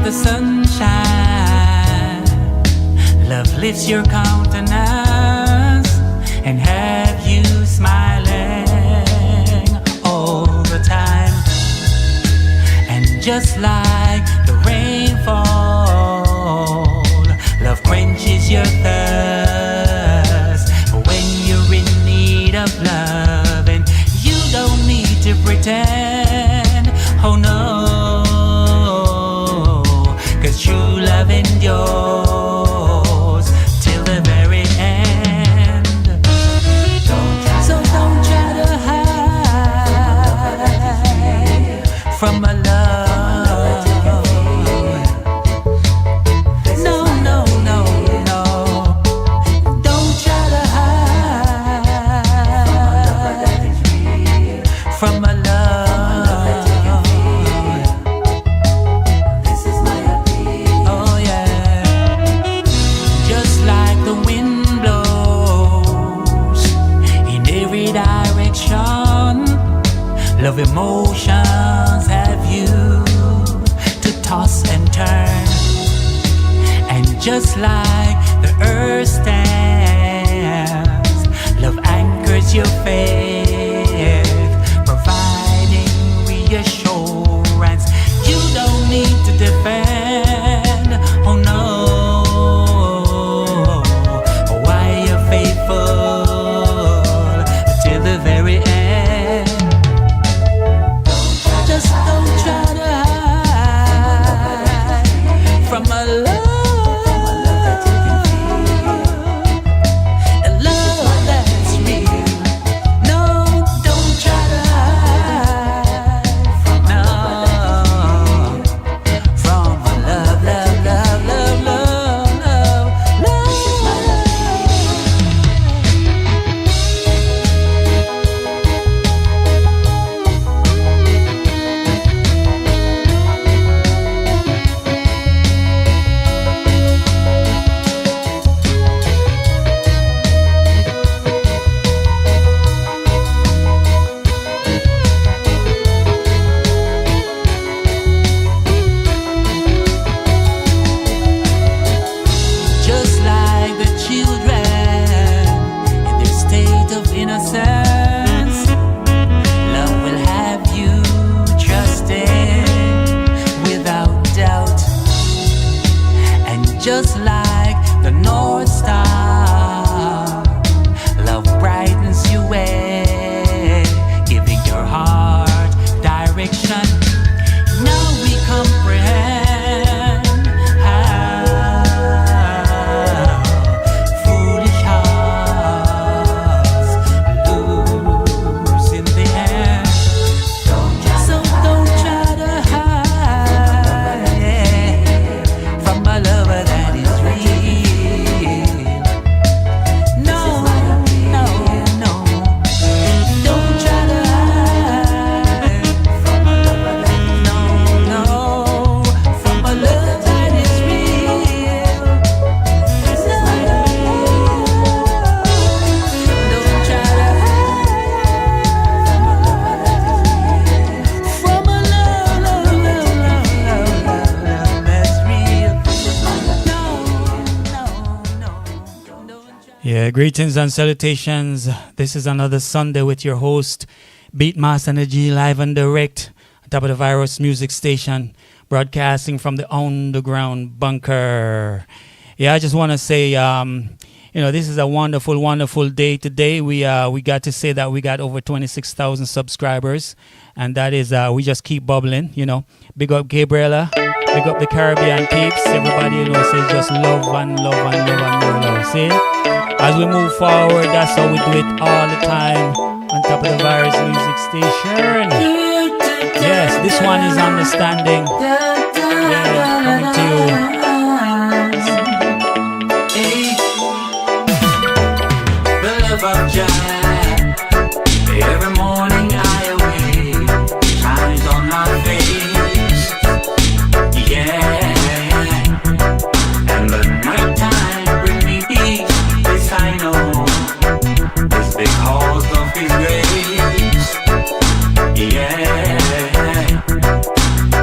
like the sunshine. Love lifts your countenance and have you smiling all the time. And just like the rainfall, love quenches your thirst when you're in need of love, and you don't need to pretend. Oh no, 'cause true love endures till the very end. So don't try to hide from a love. No, no, no, no. Don't try to hide from a love. Oh yeah. Just like the wind blows in every direction, love emotions have you to toss and turn. And just like the earth stands, love anchors your faith, providing reassurance. You don't need to defend. Oh no. Why you're faithful till the very end. Just don't try to hide from a love, a love that's real. No, don't try to hide from a love, love, love, love, love, love, love, just like the children in their state of innocence. Love will have you trusting without doubt. And just like the North Star, love brightens your way, giving your heart direction. Now we comprehend how foolish hearts lose in the end. So don't try to hide from a lover that is real. No, no, no. Don't try to hide from a lover that is no, no, from a love that is real. Don't try to hide from a love, love, love, love, love, love that's real. No, no, no. Don't try. Yeah, greetings and salutations. This is another Sunday with your host, Beatmaster Neddy, live and direct on top of the Viros music station, broadcasting from the underground bunker. Yeah, I just want to say, this is a wonderful, wonderful day today. We got to say that we got over 26,000 subscribers, and that is we just keep bubbling. Big up Gabriella, big up the Caribbean peeps. Everybody says just love and love and love and more love. See, as we move forward, that's how we do it all the time on top of the Viros music station. Yes, this one is Understanding. Yeah, coming to you. The love of Jah, every morning I awake, shines on my face. Yeah, and the night time bring me peace. This I know, it's because of His grace. Yeah,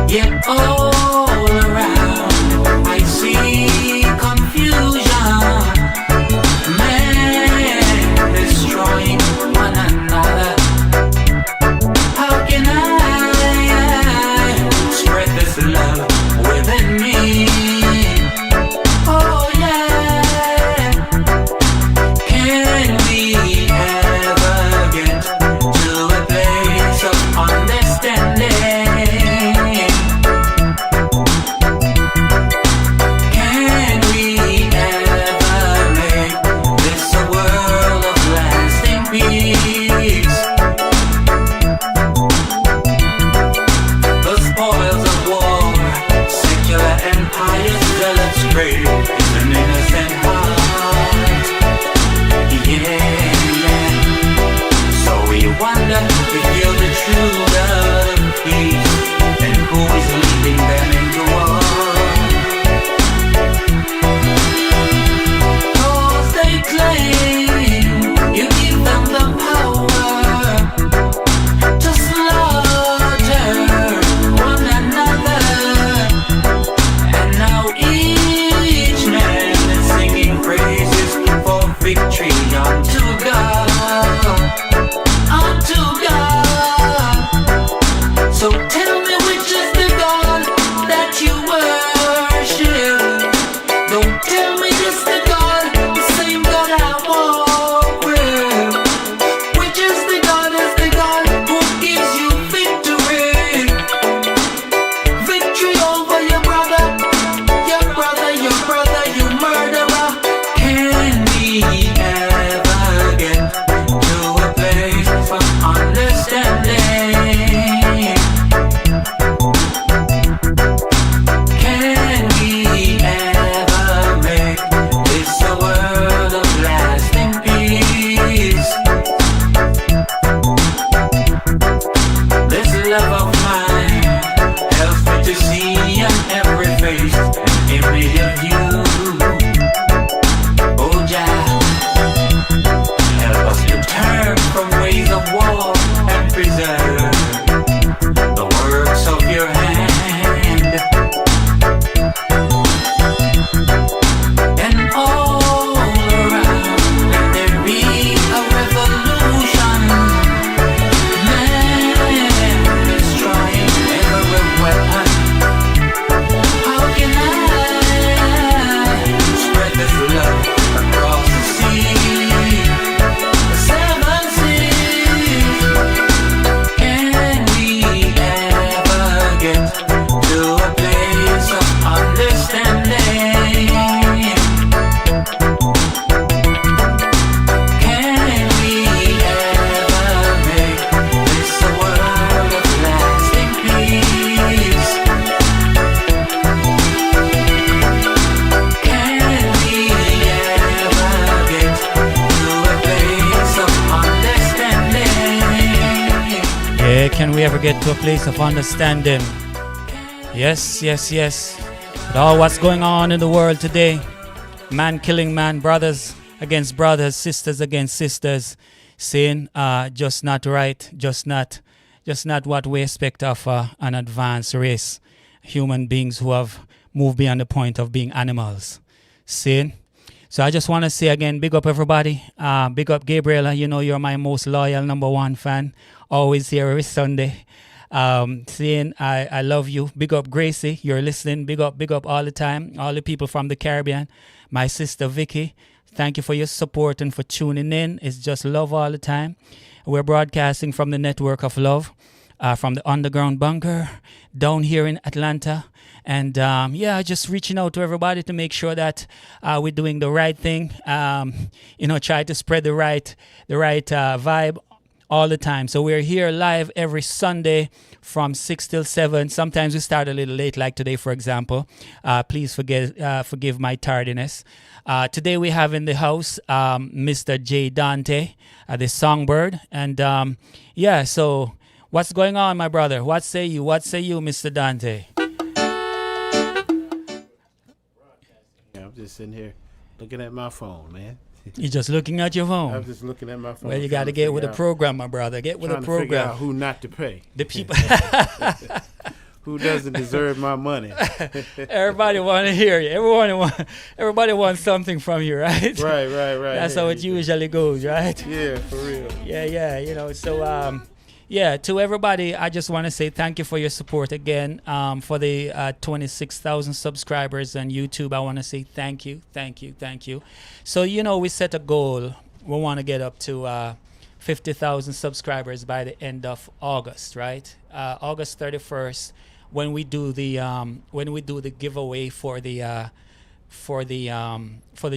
yeah, oh. Pious zealots pray in an innocent heart. Yeah, yeah. So we wonder if you're the true God of peace, and who is leading them into war. Cause they claim you give them the power to slaughter one another. And now each man is singing praises for victory unto God, unto God. So tell me which is the God that you worship. Don't tell me this the God, the same God I walk with. Which is the God who gives you victory. Victory over your brother, your brother, your brother, you murderer. Can we ever get to a place of understanding? Can we ever make this a world of lasting peace? This love of mine helps me to see on every face an image of you. Oh Jah, help us to turn from ways of war and preserve the works of your hand. And all around, let there be a revolution. Man destroying every weapon. How can I spread this love across the sea, the seven seas? Can we ever get to a place of understanding? Can we ever make this a world of lasting peace? Can we ever get to a place of understanding? Yeah, can we ever get to a place of understanding? Yes, yes, yes. With all what's going on in the world today, man killing man, brothers against brothers, sisters against sisters, saying just not right, just not what we expect of an advanced race, human beings who have moved beyond the point of being animals. Saying. So I just want to say again, big up everybody. Big up Gabriela. You know you're my most loyal #1 fan. Always here every Sunday. Saying I love you. Big up Gracie. You're listening. Big up all the time. All the people from the Caribbean. My sister Vicky. Thank you for your support and for tuning in. It's just love all the time. We're broadcasting from the network of love, from the underground bunker down here in Atlanta. And just reaching out to everybody to make sure that we're doing the right thing. Try to spread the right vibe all the time. So we're here live every Sunday from 6 till 7. Sometimes we start a little late, like today, for example. Please forgive my tardiness. Today we have in the house Mr. J. Dante, the songbird. And so what's going on, my brother? What say you, Mr. Dante? Yeah, I'm just sitting here looking at my phone, man. You're just looking at your phone. I'm just looking at my phone. Well, you got to get with the program, my brother. Get with the Trying to figure program. out who not to pay. The people. Who doesn't deserve my money? Everybody want to hear you. Everybody wants something from you, right? Right. That's how it usually goes, right? Yeah, for real. Yeah. To everybody, I just want to say thank you for your support again. For the 26,000 subscribers on YouTube, I want to say thank you. So, we set a goal. We want to get up to 50,000 subscribers by the end of August, right? August 31st, when we do the giveaway for the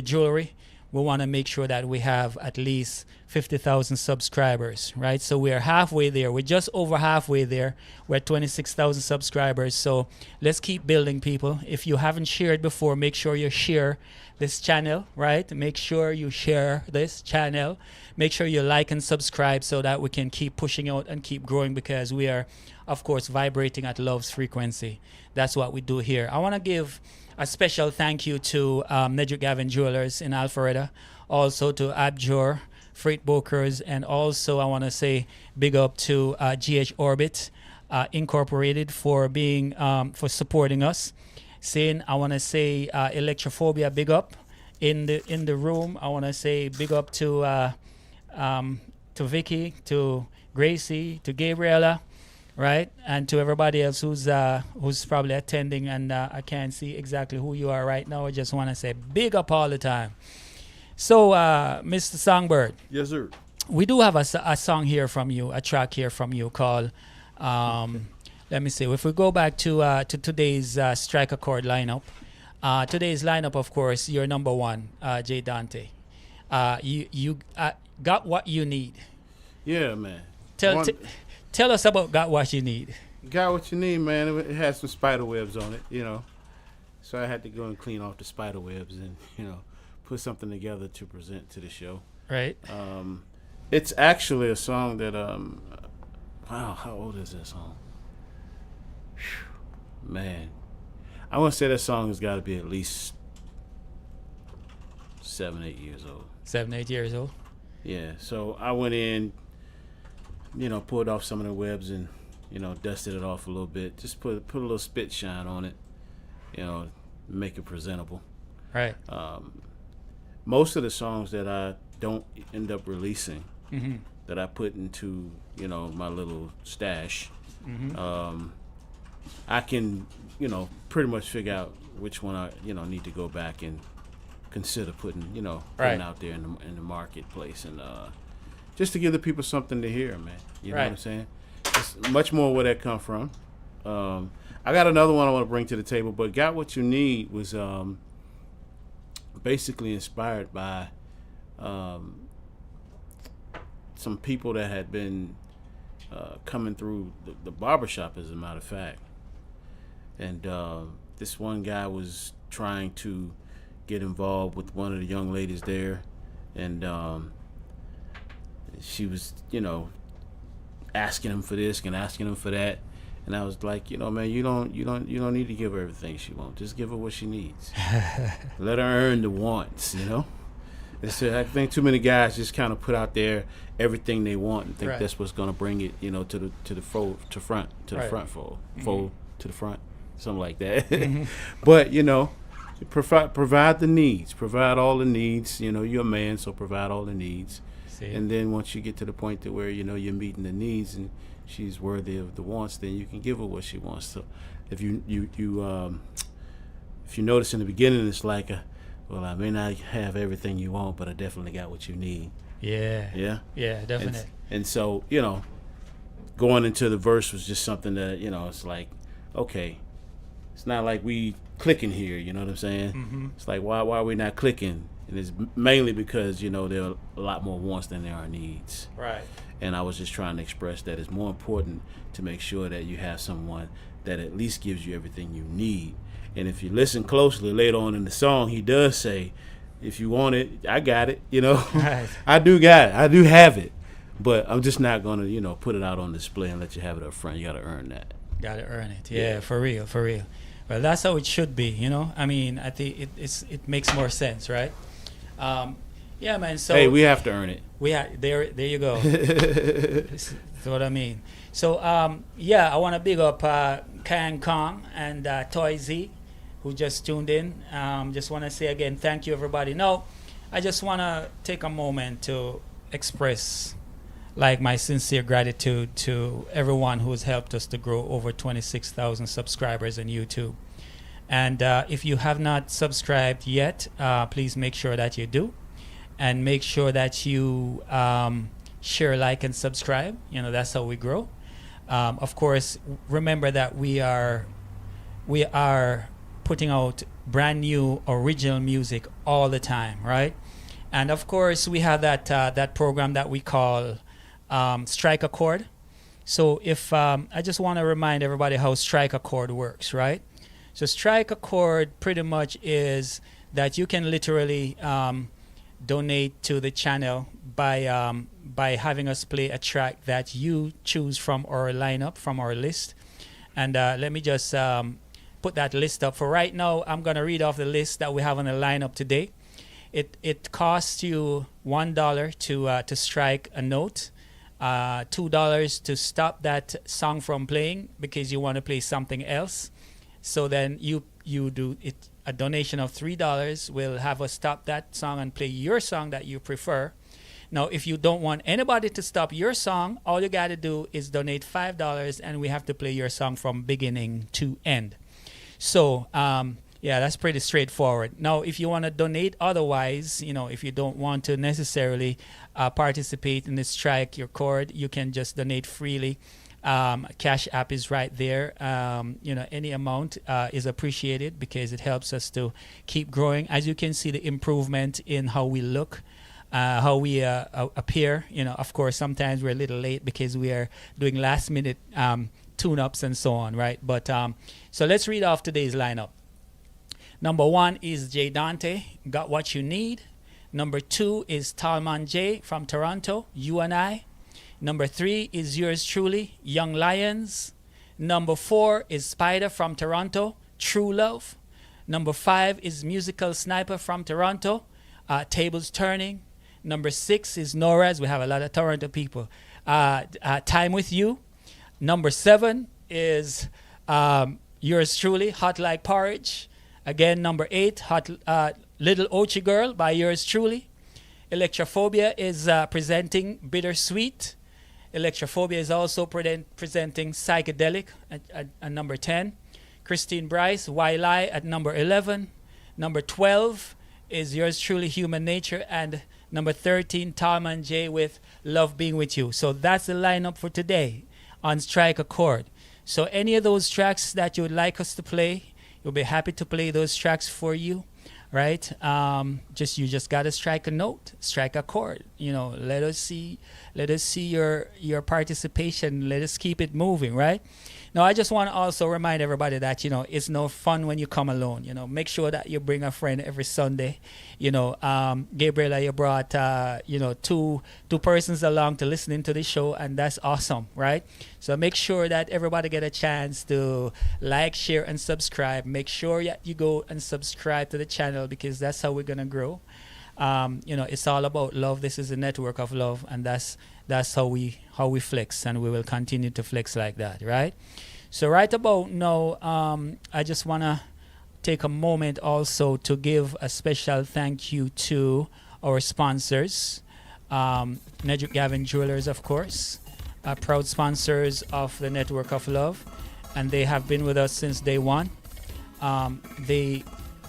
jewelry. we want to make sure that we have at least 50,000 subscribers, right? So we are halfway there. We're just over halfway there. We're at 26,000 subscribers. So let's keep building, people. If you haven't shared before, make sure you share this channel, right? Make sure you share this channel. Make sure you like and subscribe so that we can keep pushing out and keep growing, because we are, of course, vibrating at love's frequency. That's what we do here. I want to give a special thank you to Neddy Gavin Jewelers in Alpharetta, also to Abjor Freight Brokers, and also I want to say big up to GH Orbit Incorporated for being for supporting us. Saying I want to say Electrophobia, big up in the room. I want to say big up to Vicky, to Gracie, to Gabriella, right, and to everybody else who's probably attending, and I can't see exactly who you are right now. I just want to say big up all the time. So, Mr. Songbird. Yes, sir. We do have a song here from you, a track here from you called, let me see, if we go back to today's Strike a Chord lineup. Today's lineup, of course, you're number one, J. Dante. You got what you need. Yeah, man. Tell us about Got What You Need. Got What You Need, man. It had some spider webs on it, you know. So I had to go and clean off the spider webs and, you know, put something together to present to the show. Right. It's actually a song that, wow, how old is that song? Whew, man. I want to say that song has got to be at least 7, 8 years old. 7, 8 years old? Yeah. So I went in, you know, pulled off some of the webs and, you know, dusted it off a little bit. Just put a little spit shine on it, you know, make it presentable. Right. Most of the songs that I don't end up releasing, Mm-hmm. that I put into, you know, my little stash, Mm-hmm. I can, you know, pretty much figure out which one I, you know, need to go back and consider putting Right. out there in the marketplace, and just to give the people something to hear, man. You know Right. what I'm saying? It's much more where that come from. I got another one I want to bring to the table, but Got What You Need was basically inspired by some people that had been coming through the barbershop, as a matter of fact. And this one guy was trying to get involved with one of the young ladies there, and she was, you know, asking him for this and asking him for that. And I was like, you know, man, you don't need to give her everything she wants. Just give her what she needs. Let her earn the wants, you know. And so I think too many guys just kind of put out there everything they want and think Right. that's what's gonna bring it, you know, to the front Right. fold, Mhm. fold to the front, something like that. Mhm. But you know, provide the needs, provide all the needs. You know, you're a man, so provide all the needs. See. And then once you get to the point to where, you know, you're meeting the needs and she's worthy of the wants, then you can give her what she wants. So if you notice in the beginning, it's like, well, I may not have everything you want, but I definitely got what you need. Yeah. Yeah. Yeah, definitely. And so, you know, going into the verse was just something that, you know, it's like, okay, it's not like we clicking here, you know what I'm saying? Mm-hmm. It's like, why are we not clicking? And it's mainly because, you know, there are a lot more wants than there are needs. Right. And I was just trying to express that it's more important to make sure that you have someone that at least gives you everything you need. And if you listen closely later on in the song, he does say, if you want it, I got it, you know. Right. I do got it. I do have it. But I'm just not going to, you know, put it out on display and let you have it up front. You got to earn that. Gotta earn it. Yeah, for real, for real. Well, that's how it should be, you know. I mean, I think it makes more sense, right? Yeah, man. So Hey, we have to earn it. there you go. That's what I mean. So yeah, I want to big up Kang Kong and Toy Z, who just tuned in. Just want to say again, thank you, everybody. Now, I just want to take a moment to express like my sincere gratitude to everyone who's helped us to grow over 26,000 subscribers on YouTube. And if you have not subscribed yet, please make sure that you do, and make sure that you share, like, and subscribe. You know, that's how we grow. Of course, remember that we are putting out brand new original music all the time, right? And of course, we have that program that we call Strike a Chord. So if I just want to remind everybody how Strike a Chord works, right? So Strike a Chord pretty much is that you can literally donate to the channel by having us play a track that you choose from our lineup, from our list. And let me just put that list up. For right now, I'm going to read off the list that we have on the lineup today. It costs you $1 to strike a note, $2 to stop that song from playing because you want to play something else. So then you do it. A donation of $3 will have us stop that song and play your song that you prefer. Now, if you don't want anybody to stop your song, all you got to do is donate $5, and we have to play your song from beginning to end. So, yeah, that's pretty straightforward. Now, if you want to donate otherwise, if you don't want to necessarily participate in the Strike Your Chord, you can just donate freely. Cash App is right there. Any amount is appreciated because it helps us to keep growing. As you can see, the improvement in how we look, how we appear. Of course, sometimes we're a little late because we are doing last minute tune-ups and so on, right? But so let's read off today's lineup. Number 1 is J. Dante, Got What You Need. Number 2 is Talman J from Toronto, You and I. Number 3 is yours truly, Young Lions. Number 4 is Spider from Toronto, True Love. Number 5 is Musical Sniper from Toronto, Tables Turning. Number 6 is Nora's. We have a lot of Toronto people. Time With You. Number 7 is yours truly, Hot Like Porridge. Again, number 8, Little Ochi Girl by yours truly. Electrophobia is presenting Bittersweet. Electrophobia is also presenting Psychedelic at number 10. Christine Bryce, Why Lie at number 11. Number 12 is yours truly, Human Nature. And number 13, Talman J with Love Being With You. So that's the lineup for today on Strike a Chord. So any of those tracks that you would like us to play, we'll be happy to play those tracks for you. Right? You just gotta strike a note, strike a chord. Let us see your participation. Let us keep it moving, right? Now, I just want to also remind everybody that it's no fun when you come alone. Make sure that you bring a friend every Sunday. Gabriela, you brought two persons along to listening to the show, and that's awesome, right? So make sure that everybody get a chance to like, share, and subscribe. Make sure that you go and subscribe to the channel because that's how we're gonna grow. It's all about love. This is a network of love, and that's how we flex, and we will continue to flex like that, right? So right about now, I just want to take a moment also to give a special thank you to our sponsors, Neddy Gavin Jewelers, of course, proud sponsors of the Network of Love, and they have been with us since day one. They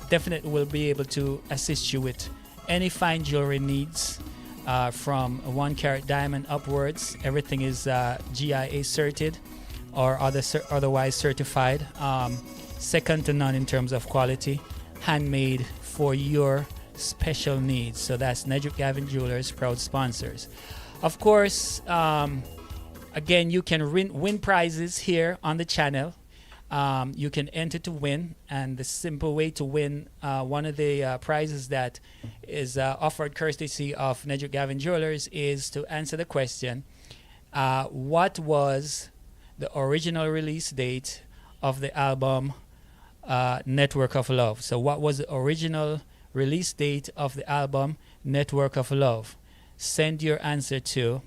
definitely will be able to assist you with any fine jewelry needs, from a 1 carat diamond upwards. Everything is GIA certified or otherwise certified. Second to none in terms of quality, handmade for your special needs. So that's Neddy Gavin Jewelers, proud sponsors. Of course, again, you can win prizes here on the channel. You can enter to win, and the simple way to win one of the prizes that is offered courtesy of Neddy Gavin Jewelers is to answer the question, what was the original release date of the album Network of Love? So what was the original release date of the album Network of Love? Send your answer to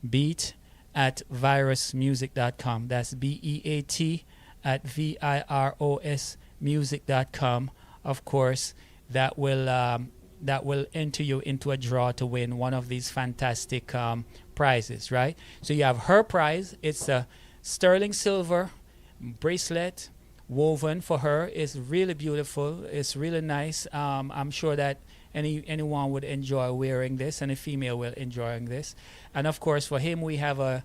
beat@virosmusic.com. That's BEAT at virosmusic.com. Of course, that will enter you into a draw to win one of these fantastic prizes, right? So you have her prize. It's a sterling silver bracelet woven for her. It's really beautiful. It's really nice. I'm sure that anyone would enjoy wearing this, and a female will enjoy this. And of course, for him, we have a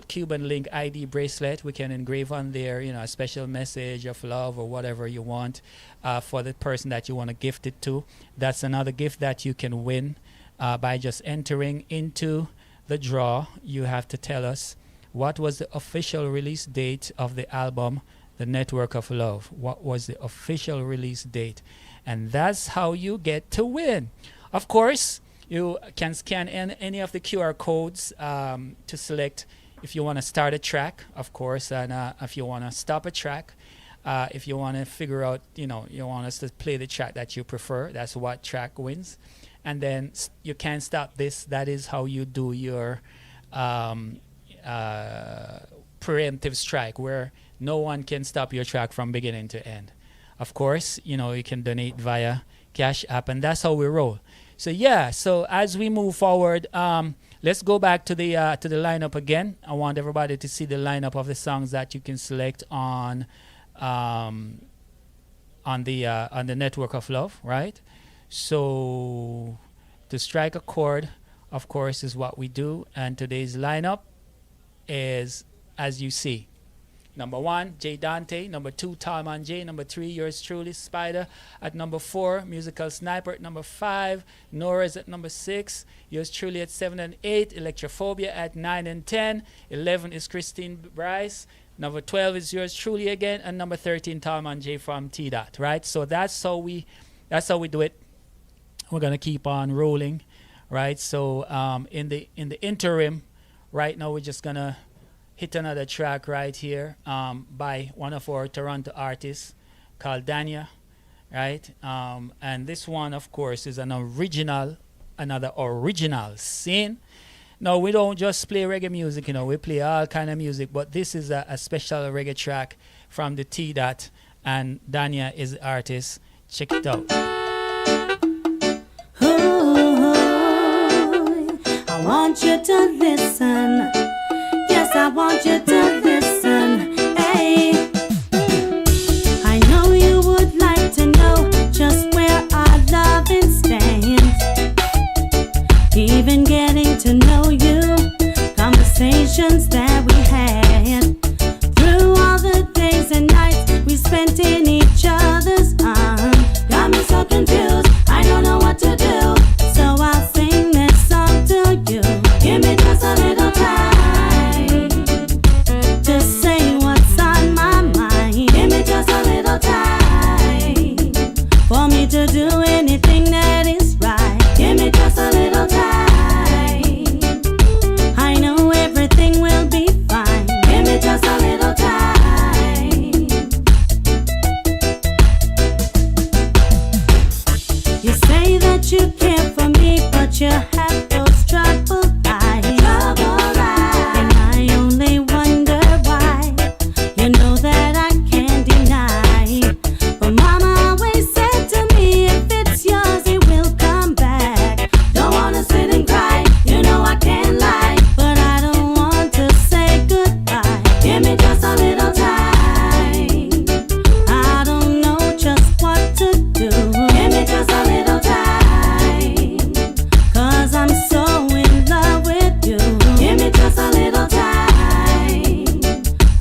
Cuban link ID bracelet. We can engrave on there, a special message of love or whatever you want for the person that you want to gift it to. That's another gift that you can win by just entering into the draw. You have to tell us what was the official release date of the album, The Network of Love. What was the official release date? And that's how you get to win. Of course, you can scan any of the QR codes to select if you want to start a track, of course, and if you want to stop a track. If you want to figure out, you want us to play the track that you prefer, that's what track wins. And then you can't stop this. That is how you do your preemptive strike, where no one can stop your track from beginning to end. Of course, you can donate via Cash App, and that's how we roll. So as we move forward, let's go back to the lineup again. I want everybody to see the lineup of the songs that you can select on the Network of Love, right? So to strike a chord, of course, is what we do, and today's lineup is as you see. Number 1, J Dante. Number 2, Talman J. Number 3, yours truly, Spider. At number 4, Musical Sniper. At number 5, Nora's at number 6. Yours truly at 7 and 8. Electrophobia at 9 and 10. 11 is Christine Bryce. Number 12 is yours truly again. And number 13, Talman J from T Dot. Right? So that's how we do it. We're gonna keep on rolling, right? So in the interim, right now we're just gonna hit another track right here by one of our Toronto artists called Danya, right? And this one, of course, is another original scene. Now, we don't just play reggae music, we play all kind of music, but this is a special reggae track from the T Dot, and Danya is the artist. Check it out. Ooh, I want you to listen. Yes, I want you to listen. Hey, I know you would like to know just where our loving stands. Even getting to know you, conversations that we had through all the days and nights we spent in each other's arms. Got me so confused, I don't know what to do. So I'll sing this song to you. Give me just a little time to say what's on my mind. Give me just a little time for me to do anything that is right. Give me just a little time. I know everything will be fine. Give me just a little time. You say that you care for me, but you have those troubled eyes. And I only wonder why. You know that I can't deny. But Mama always said to me, if it's yours, it will come back. Don't wanna sit and cry, you know I can't lie. But I don't want to say goodbye. Give me just a little time. I don't know just what to do. Give me just a little time, 'cause I'm so in love with you. Give me just a little time.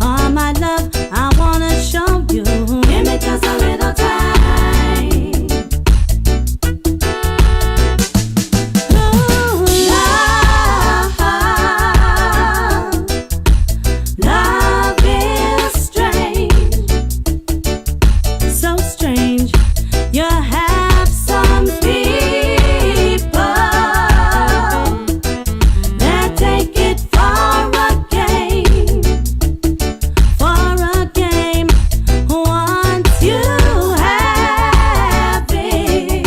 All my love I wanna show you. Give me just a little time. Ooh, love is strange, so strange. You have some people that take it for a game, Once you have it,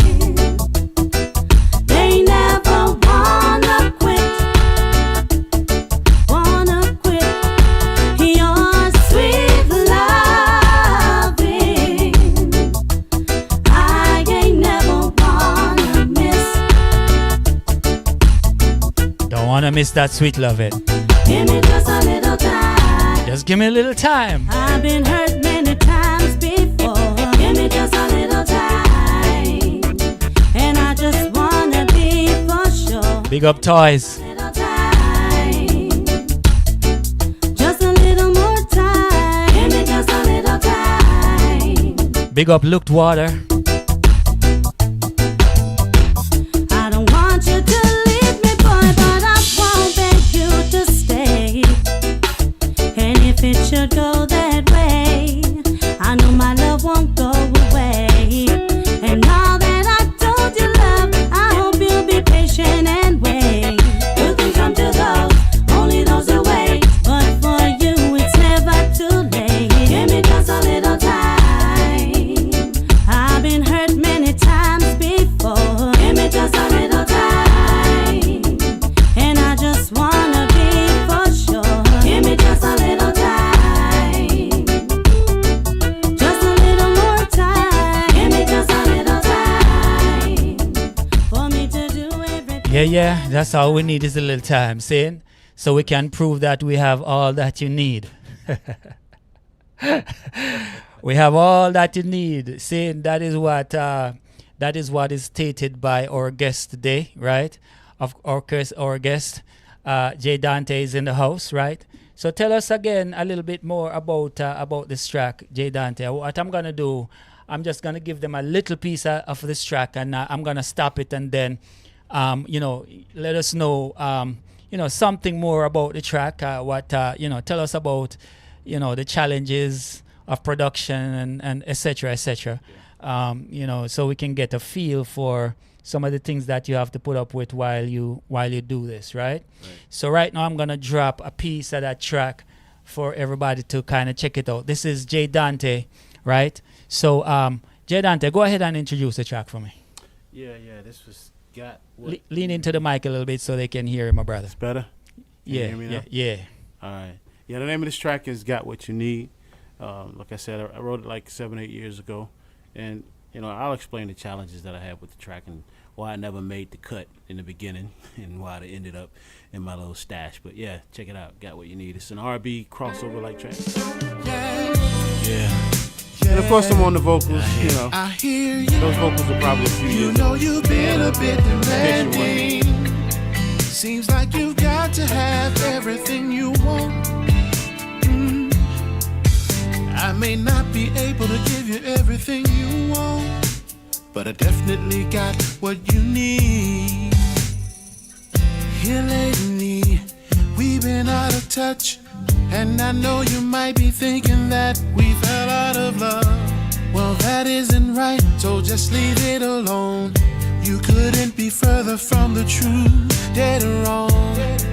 they never wanna quit. Your sweet loving, I ain't never wanna miss. Don't want to miss that sweet loving. Give me just a little time. Just give me a little time. I've been hurt many times before. Give me just a little time, and I just wanna be for sure. Big up toys. Little time, just a little more time. Give me just a little time. Big up looked water. I don't want you to Yeah. That's all we need is a little time, see? So we can prove that we have all that you need. We have all that you need. See, that is what is stated by our guest today, right? Of course, our guest, J Dante, is in the house, right? So tell us again a little bit more about this track, J Dante. What I'm gonna do, I'm just gonna give them a little piece of this track, and I'm gonna stop it, and then, let us know, something more about the track. Tell us about, the challenges of production and etc. etc. So we can get a feel for some of the things that you have to put up with while you do this, right? So right now I'm gonna drop a piece of that track for everybody to kind of check it out. This is J Dante, right? So J Dante, go ahead and introduce the track for me. Yeah. This was got. Lean into the mic a little bit so they can hear you, my brother. It's better. Can you hear me now? Yeah. All right. Yeah, the name of this track is "Got What You Need." Like I said, I wrote it like 7-8 years ago, and I'll explain the challenges that I had with the track and why I never made the cut in the beginning and why it ended up in my little stash. But yeah, check it out. Got What You Need. It's an R&B crossover like track. Yeah. And of course I'm on the vocals. I hear you. Those vocals are probably a few years old. You've been a bit demanding. Seems like you've got to have everything you want. I may not be able to give you everything you want, but I definitely got what you need. Here lately, we've been out of touch, and I know you might be thinking that we fell out of love. Well, that isn't right, so just leave it alone. You couldn't be further from the truth, dead or wrong.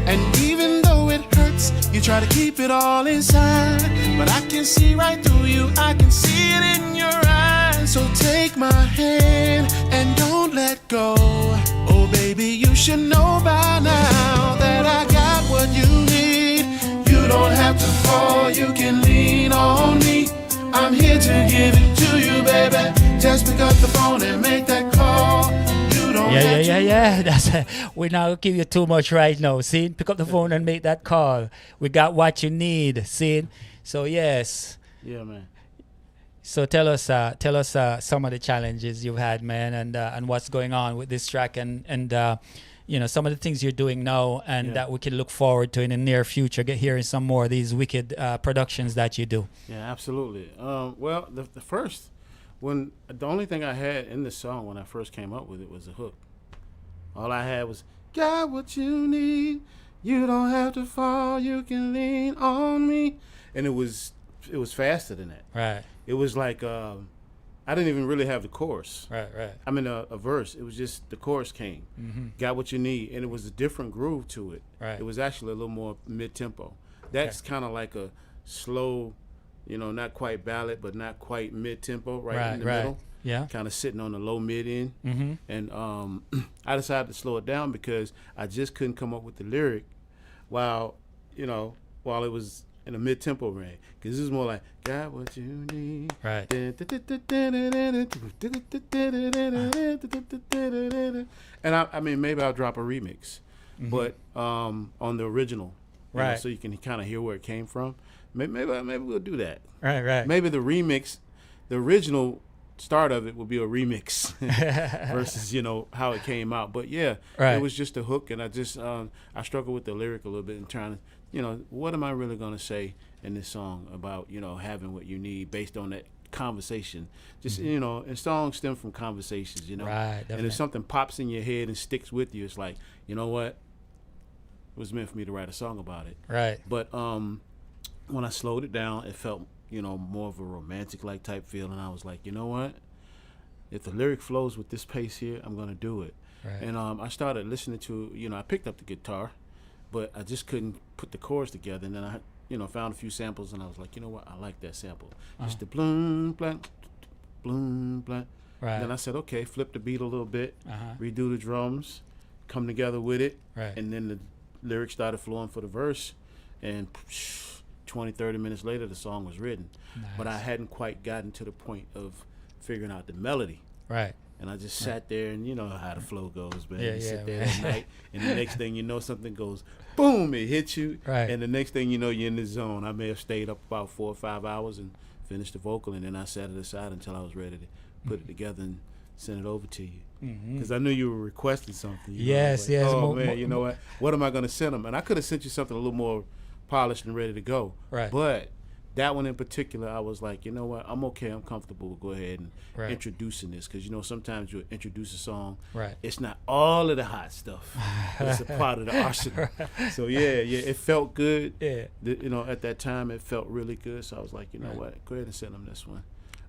And even though it hurts, you try to keep it all inside, but I can see right through you, I can see it in your eyes. So take my hand and don't let go. Oh baby, you should know by now that I got what you need. You don't have to fall, you can lean on me. I'm here to give it to you, baby. Just pick up the phone and make that call. Yeah. That's we're not gonna give you too much right now. See, pick up the phone and make that call. We got what you need. See, so yes. Yeah, man. So tell us some of the challenges you've had, man, and what's going on with this track, and some of the things you're doing now, and that we can look forward to in the near future. Get hearing some more of these wicked productions that you do. Yeah, absolutely. Well, the only thing I had in the song when I first came up with it was a hook. All I had was "Got what you need. You don't have to fall. You can lean on me," and it was faster than that. Right. It was like I didn't even really have the chorus. Right. I mean a verse. It was just the chorus came. Mm-hmm. Got what you need, and it was a different groove to it. Right. It was actually a little more mid-tempo. That's kind of like a slow, not quite ballad, but not quite mid-tempo, right in the middle. Yeah. Kind of sitting on the low mid end. Mm-hmm. And I decided to slow it down because I just couldn't come up with the lyric while it was in a mid-tempo range. Because this is more like, got what you need. Right. And I mean, maybe I'll drop a remix. Mm-hmm. But on the original. Right. So you can kind of hear where it came from. Maybe we'll do that. Right. Maybe the remix, the original start of it will be a remix versus how it came out. But yeah, It was just a hook, and I just I struggled with the lyric a little bit and trying to what am I really gonna say in this song about having what you need based on that conversation. Just and songs stem from conversations, Right. Definitely. And if something pops in your head and sticks with you, it's like what, it was meant for me to write a song about it. Right. But when I slowed it down, it felt more of a romantic like type feeling. I was like, what? If the lyric flows with this pace here, I'm gonna do it. Right. And I started listening to, I picked up the guitar, but I just couldn't put the chords together. And then I, found a few samples, and I was like, what? I like that sample. Just the bloom, blank, bloom, blank. Right. Then I said, okay, flip the beat a little bit, Uh-huh. redo the drums, come together with it, Right. and then the lyrics started flowing for the verse, and 20, 30 minutes later, the song was written. Nice. But I hadn't quite gotten to the point of figuring out the melody. Right. And I just sat there, and you know how the flow goes, man. Yeah, You sit yeah, there man. at night, and the next thing you know, something goes, boom, it hits you. Right. And the next thing you know, you're in the zone. I may have stayed up about 4 or 5 hours and finished the vocal, and then I set it aside until I was ready to put it together and send it over to you. Because I knew you were requesting something. You know? I was Yes, yes. Oh, man, you know what? What am I going to send them? And I could have sent you something a little more polished and ready to go. Right. But that one in particular, I was like, you know what? I'm okay. I'm comfortable. We'll go ahead and Right. introducing this. Because, you know, sometimes you introduce a song. Right. It's not all of the hot stuff. But it's a part of the arsenal. So, yeah, it felt good. Yeah. You know, at that time, it felt really good. So I was like, you know Right. what? Go ahead and send them this one.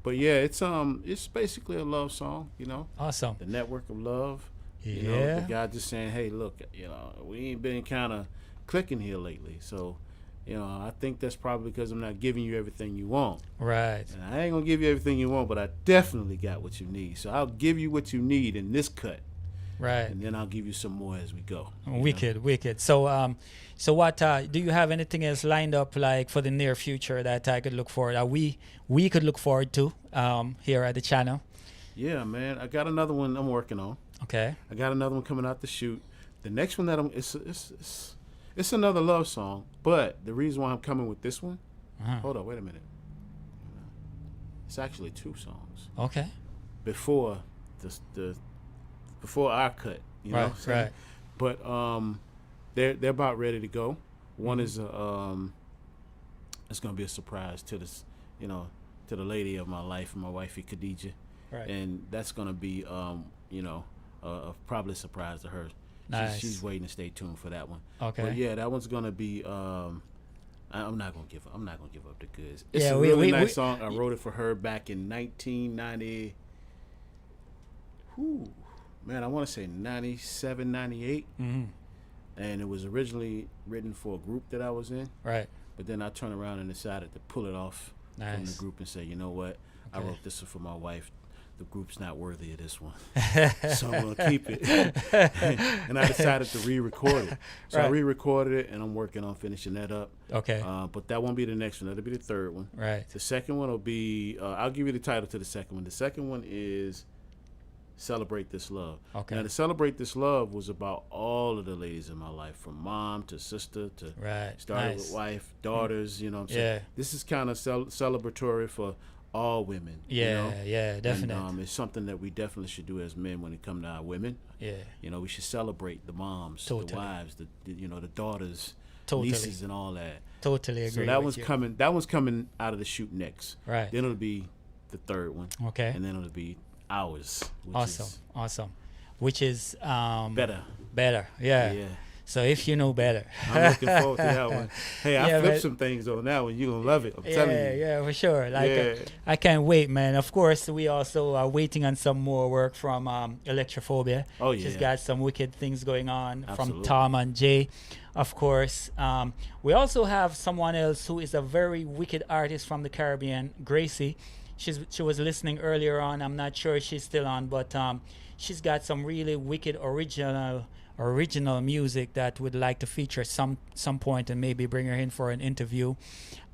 But, yeah, it's basically a love song, you know. Awesome. The network of love. You know, Yeah. the guy just saying, hey, look, you know, we ain't been kind of clicking here lately. So, you know, I think that's probably because I'm not giving you everything you want. Right. And I ain't going to give you everything you want, but I definitely got what you need. So I'll give you what you need in this cut. Right. And then I'll give you some more as we go. you know? Wicked. So, so what do you have anything else lined up like for the near future that I could look forward? We could look forward to here at the channel. Yeah, man. I got another one I'm working on. Okay. I got another one coming out to shoot. The next one that it's another love song, but the reason why I'm coming with this one, hold on, wait a minute. It's actually 2 songs Okay. before before our cut. You know what I'm saying? Right. But they're about ready to go. One is it's gonna be a surprise to this, you know, to the lady of my life, my wifey Khadija, Right. and that's gonna be you know, probably a surprise to her. Nice. She's waiting to stay tuned for that one. Okay. But yeah, that one's gonna be. I'm not gonna give up the goods. It's Yeah, a we- really we- nice we- song. I wrote it for her back in 1990. Man, I want to say 97, 98. Mm-hmm. And it was originally written for a group that I was in. Right. But then I turned around and decided to pull it off from the Nice. group and say, you know what? I Okay. wrote this one for my wife. The group's not worthy of this one. So I'm going to keep it. And I decided to re-record it. So I Right. re-recorded it, and I'm working on finishing that up. Okay. But that won't be the next one. That'll be the third one. Right. The second one will be, I'll give you the title to the second one. The second one is Celebrate This Love. Okay. Now, to Celebrate This Love was about all of the ladies in my life, from mom to sister to Right. started Nice. with wife, daughters, you know what I'm saying? Yeah. This is kind of celebratory for all women. Yeah. You know? Yeah. Definitely. And it's something that we definitely should do as men when it comes to our women. Yeah. You know, we should celebrate the moms, Totally. the wives, the you know, the daughters, Totally. nieces, and all that. Totally agree. So that with one's you. coming. That one's coming out of the shoot next. Right. Then it'll be the third one, Okay. and then it'll be ours, which Awesome. is Awesome. Which is better. better. Yeah. Yeah. So if you know better. I'm looking forward to that one. Hey, I Yeah, flipped man. some things on that one. You're gonna love it. I'm telling you. Yeah, for sure. Like, Yeah. I can't wait, man. Of course, we also are waiting on some more work from Electrophobia. Oh, She's yeah. got some wicked things going on from Absolutely. Tom and Jay, of course. We also have someone else who is a very wicked artist from the Caribbean, Gracie. She was listening earlier on. I'm not sure if she's still on, but she's got some really wicked original music that would like to feature some point and maybe bring her in for an interview.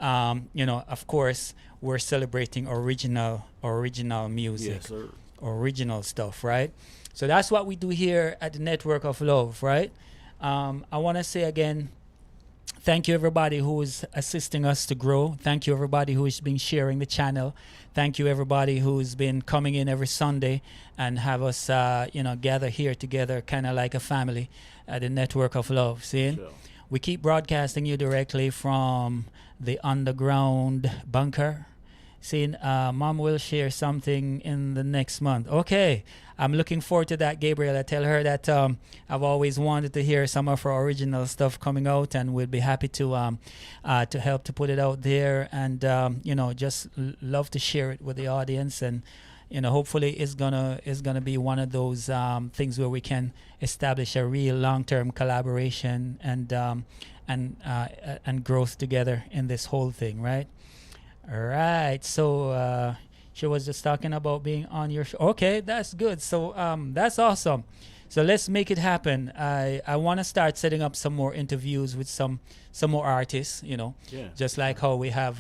You know, of course, we're celebrating original music, Yes, sir. original stuff, right? So that's what we do here at the Network of Love, right? I want to say again, thank you everybody who is assisting us to grow. Thank you everybody who has been sharing the channel. Thank you everybody who's been coming in every Sunday and have us, you know, gather here together, kind of like a family at the Network of Love. See? Sure. We keep broadcasting you directly from the underground bunker. Seeing Mom will share something in the next month. Okay, I'm looking forward to that, Gabriel. I tell her that I've always wanted to hear some of her original stuff coming out, and we'll be happy to help to put it out there, and you know, just love to share it with the audience, and you know, hopefully it's gonna be one of those things where we can establish a real long-term collaboration and growth together in this whole thing, right? All right, so she was just talking about being on your show. Okay, that's good. So that's awesome. So let's make it happen. I want to start setting up some more interviews with some more artists, you know, Yeah. just like how we have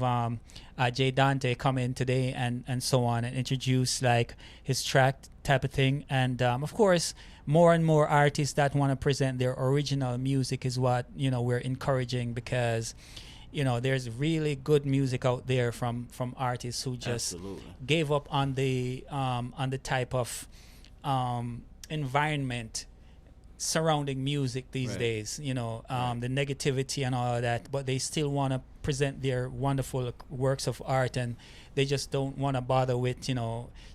Dante come in today and so on and introduce like his track type of thing. And of course, more and more artists that want to present their original music is what we're encouraging, because there's really good music out there from artists who just gave up on the type of environment surrounding music these days, the negativity and all of that, but they still want to present their wonderful works of art, and they just don't want to bother with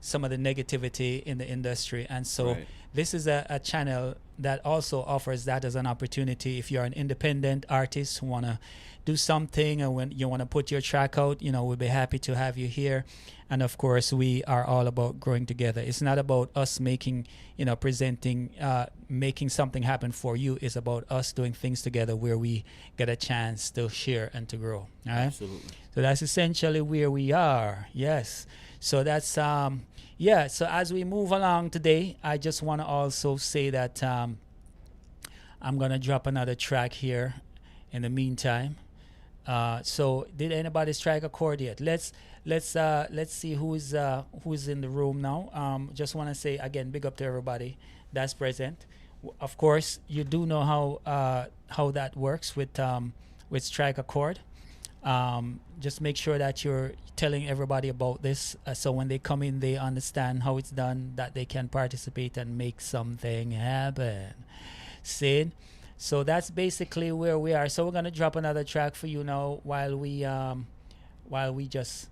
some of the negativity in the industry. And so this is a channel that also offers that as an opportunity. If you're an independent artist who want to do something, or when you want to put your track out, we'll be happy to have you here. And of course, we are all about growing together. It's not about us making something happen for you. It's about us doing things together where we get a chance to share and to grow. All right? Absolutely. So that's essentially where we are. Yes. So that's So as we move along today, I just want to also say that I'm gonna drop another track here in the meantime. So did anybody strike a chord yet? Let's see who's in the room now. Just want to say again, big up to everybody that's present. Of course, you do know how that works with strike a chord. Just make sure that you're telling everybody about this, so when they come in, they understand how it's done, that they can participate and make something happen. See? So that's basically where we are. So we're gonna drop another track for you now while we just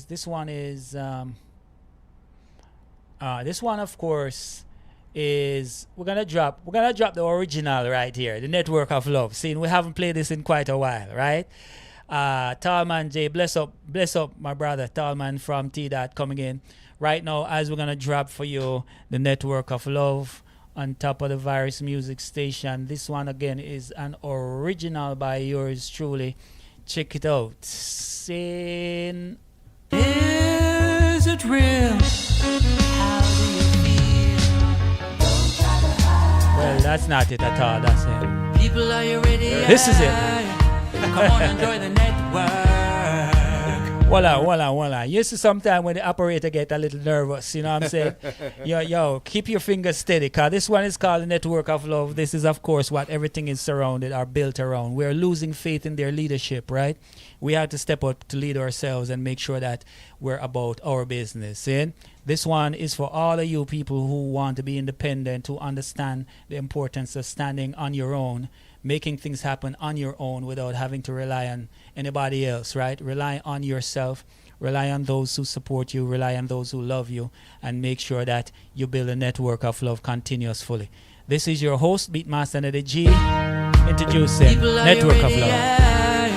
this one of course is we're gonna drop the original right here, the Network of Love. See, we haven't played this in quite a while, right? Tallman J, bless up my brother Tallman from T Dot coming in right now as we're gonna drop for you the Network of Love on top of the Viros Music Station. This one again is an original by yours truly. Check it out. Sin. Is it real? How do you feel? Don't try to hide. Well, that's not it at all. That's it. People, are you ready? This is it. Come on, enjoy the network. Voila. You see sometimes when the operator get a little nervous, you know what I'm saying? yo, keep your fingers steady, because this one is called the Network of Love. This is, of course, what everything is surrounded or built around. We're losing faith in their leadership, right? We have to step up to lead ourselves and make sure that we're about our business. See? This one is for all of you people who want to be independent, who understand the importance of standing on your own, making things happen on your own without having to rely on anybody else, right? Rely on yourself, rely on those who support you, rely on those who love you, and make sure that you build a network of love continuously. This is your host, Beatmaster Neddy G, introducing People, Network of Love.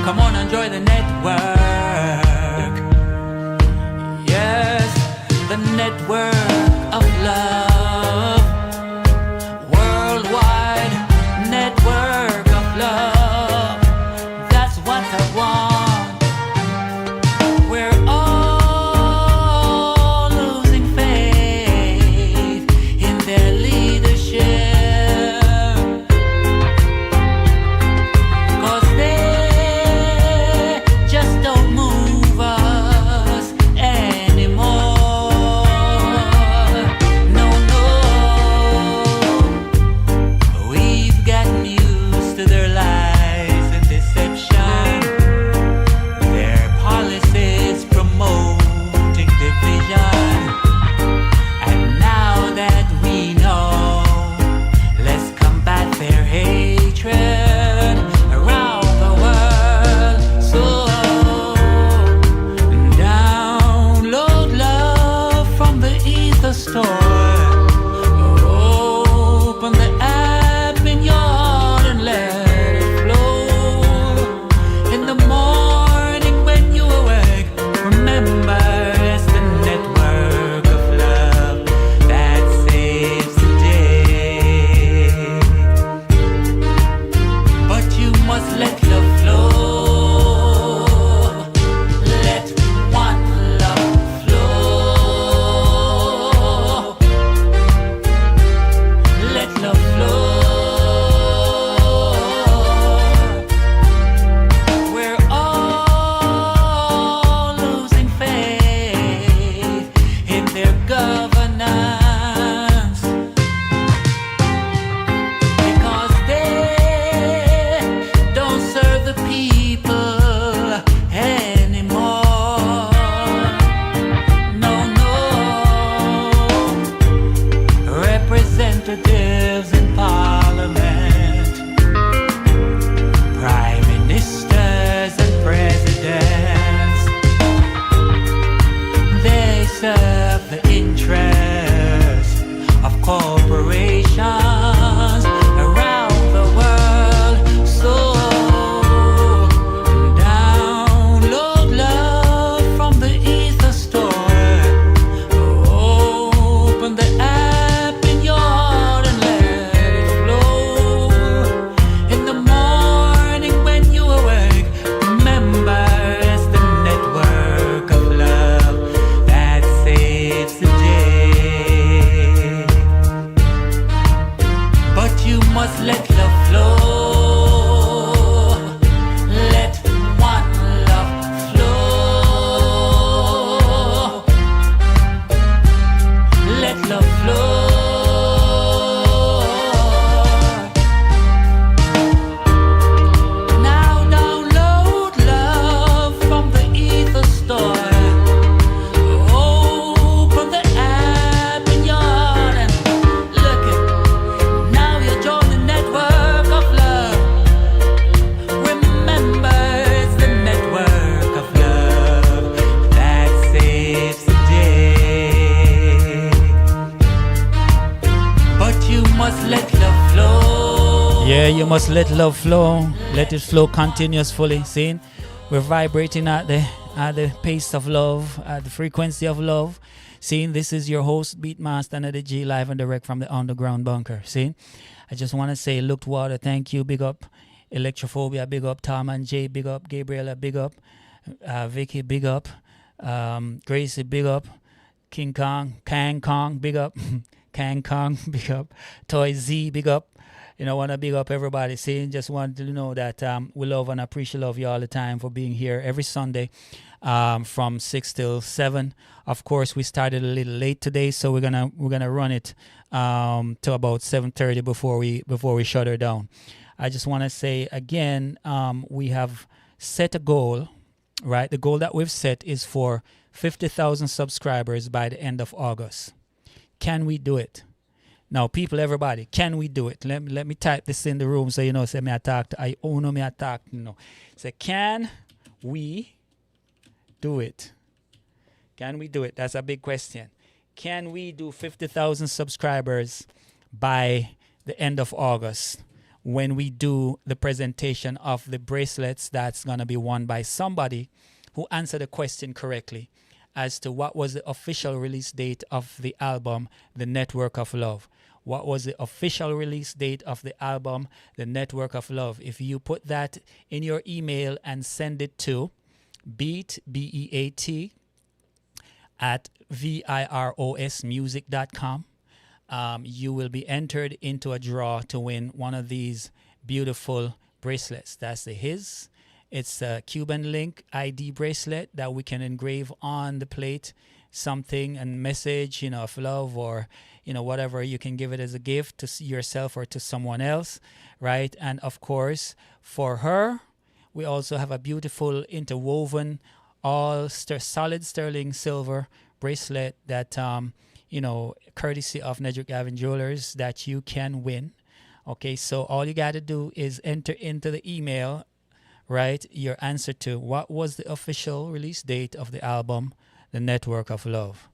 Come on, enjoy the network. Yes, the Network of Love. Worldwide Network of Love. That's what I want. We're all losing faith in their leadership, 'cause they just don't move us anymore. No, we've gotten used to their lies and deception, their policies promoting division. And now that we know, let's combat their hatred around the world. So download love from the Ether store. Open the app in your heart and let it flow. In the morning when you awake, remember it's the Network of Love that saves the day. But you must let love flow. Let one love flow. representatives in parliament, prime ministers and presidents. They serve the interests of corporations around the world. So download love from the ether store. Open the app in your heart and let it flow. In the morning when you awake, remember it's the network of love that saves the day. But you must let love flow. Let one love flow. Let love flow. Now download love from the ether store. Open the app in your heart and look it. Now you join the network of love. Remember, it's the network of love that saves the day. But you must let love flow. Yeah, you must let love flow. Let it flow continuously. See, we're vibrating at the pace of love, at the frequency of love. See, this is your host, Beatmaster Neddy G, live and direct from the underground bunker. See, I just want to say, Looked Water, thank you, big up. Electrophobia, big up. Tom and Jay, big up. Gabriella, big up. Vicky, big up. Gracie, big up. King Kong, Kang Kong, big up. Kang Kong, big up. Toy Z, big up. You know, want to big up everybody. See, just wanted to know that we love and appreciate you all the time for being here every Sunday from 6 till 7. Of course, we started a little late today, so we're gonna run it to about 7:30 before we shut her down. I just want to say again, we have set a goal, right? The goal that we've set is for 50,000 subscribers by the end of August. Can we do it? Now, people, everybody, can we do it? Let me type this in the room so you know. Say me attack. I own me attack. No. Say, can we do it? Can we do it? That's a big question. Can we do 50,000 subscribers by the end of August when we do the presentation of the bracelets that's going to be won by somebody who answered the question correctly as to what was the official release date of the album, The Network of Love? What was the official release date of the album, The Network of Love? If you put that in your email and send it to beat, B-E-A-T, at virosmusic.com, you will be entered into a draw to win one of these beautiful bracelets. That's the his. It's a Cuban link ID bracelet that we can engrave on the plate, something and message, of love or, whatever. You can give it as a gift to yourself or to someone else, right? And of course, for her, we also have a beautiful interwoven, all solid sterling silver bracelet that, courtesy of Nedrick Gavin Jewelers that you can win. Okay, so all you got to do is enter into the email, right, your answer to what was the official release date of the album, The Network of Love.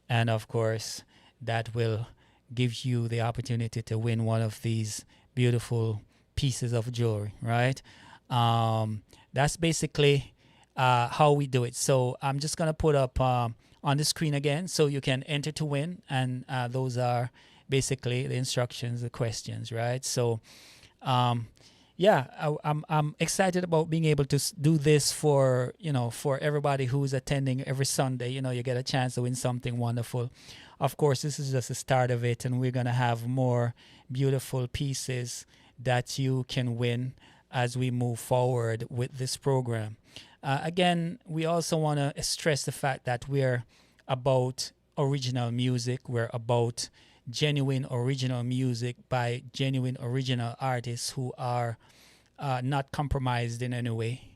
And of course, that will give you the opportunity to win one of these beautiful pieces of jewelry, right? That's basically how we do it. So I'm just going to put up on the screen again so you can enter to win. And those are basically the instructions, the questions, right? So, I'm excited about being able to do this for everybody who's attending every Sunday. You get a chance to win something wonderful. Of course, this is just the start of it, and we're going to have more beautiful pieces that you can win as we move forward with this program. Again, we also want to stress the fact that we're about original music. We're about genuine original music by genuine original artists who are not compromised in any way,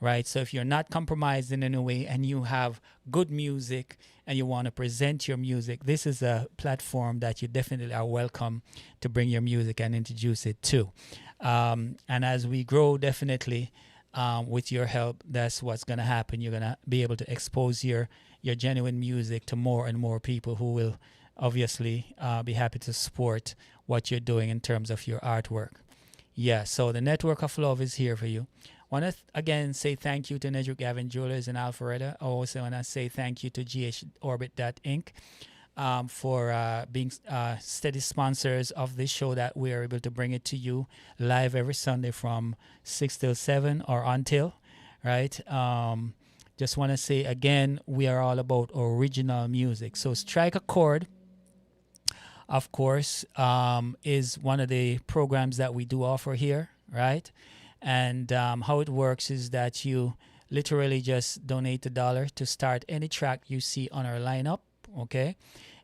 right? So if you're not compromised in any way and you have good music and you want to present your music, this is a platform that you definitely are welcome to bring your music and introduce it to. And as we grow, definitely with your help, that's what's going to happen. You're going to be able to expose your genuine music to more and more people who will obviously be happy to support what you're doing in terms of your artwork. Yeah, so the network of love is here for you. Want to again say thank you to Nedry Gavin Jewelers in Alpharetta. I also want to say thank you to GH Orbit for being steady sponsors of this show that we are able to bring it to you live every Sunday from 6 till 7 or until, right? Just want to say again, we are all about original music. So Strike a Chord, of course, is one of the programs that we do offer here, right? And how it works is that you literally just donate $1 to start any track you see on our lineup, okay?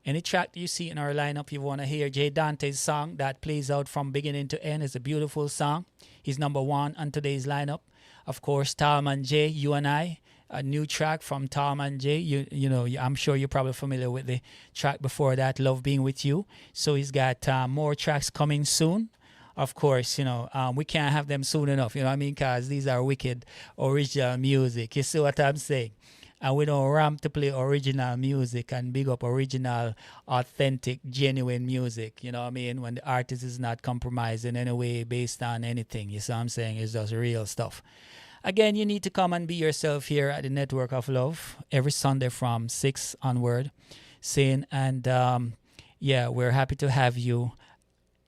Any track you see in our lineup, you want to hear J. Dante's song that plays out from beginning to end. It's a beautiful song. He's number 1 on today's lineup. Of course, Talman J, You and I, a new track from Talman J. You know, I'm sure you're probably familiar with the track before that, Love Being With You. So he's got more tracks coming soon. Of course, you know, we can't have them soon enough, you know what I mean? Because these are wicked original music. You see what I'm saying? And we don't ramp to play original music and big up original, authentic, genuine music. You know what I mean? When the artist is not compromised in any way based on anything. You see what I'm saying? It's just real stuff. Again, you need to come and be yourself here at the Network of Love every Sunday from 6 onward. And yeah, we're happy to have you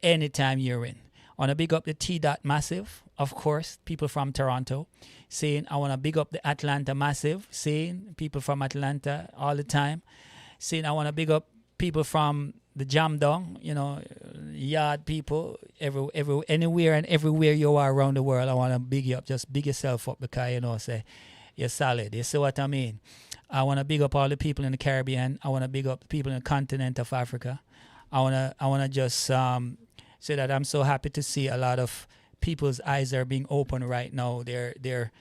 anytime you're in. I want to big up the T. Massive, of course, people from Toronto. Saying I want to big up the Atlanta Massive. Saying people from Atlanta all the time. Saying I want to big up people from the Jam Dong, you know, yard people, anywhere and everywhere you are around the world. I want to big you up. Just big yourself up because, you know, say you're solid. You see what I mean? I want to big up all the people in the Caribbean. I want to big up the people in the continent of Africa. I want to just say that I'm so happy to see a lot of people's eyes are being open right now. They're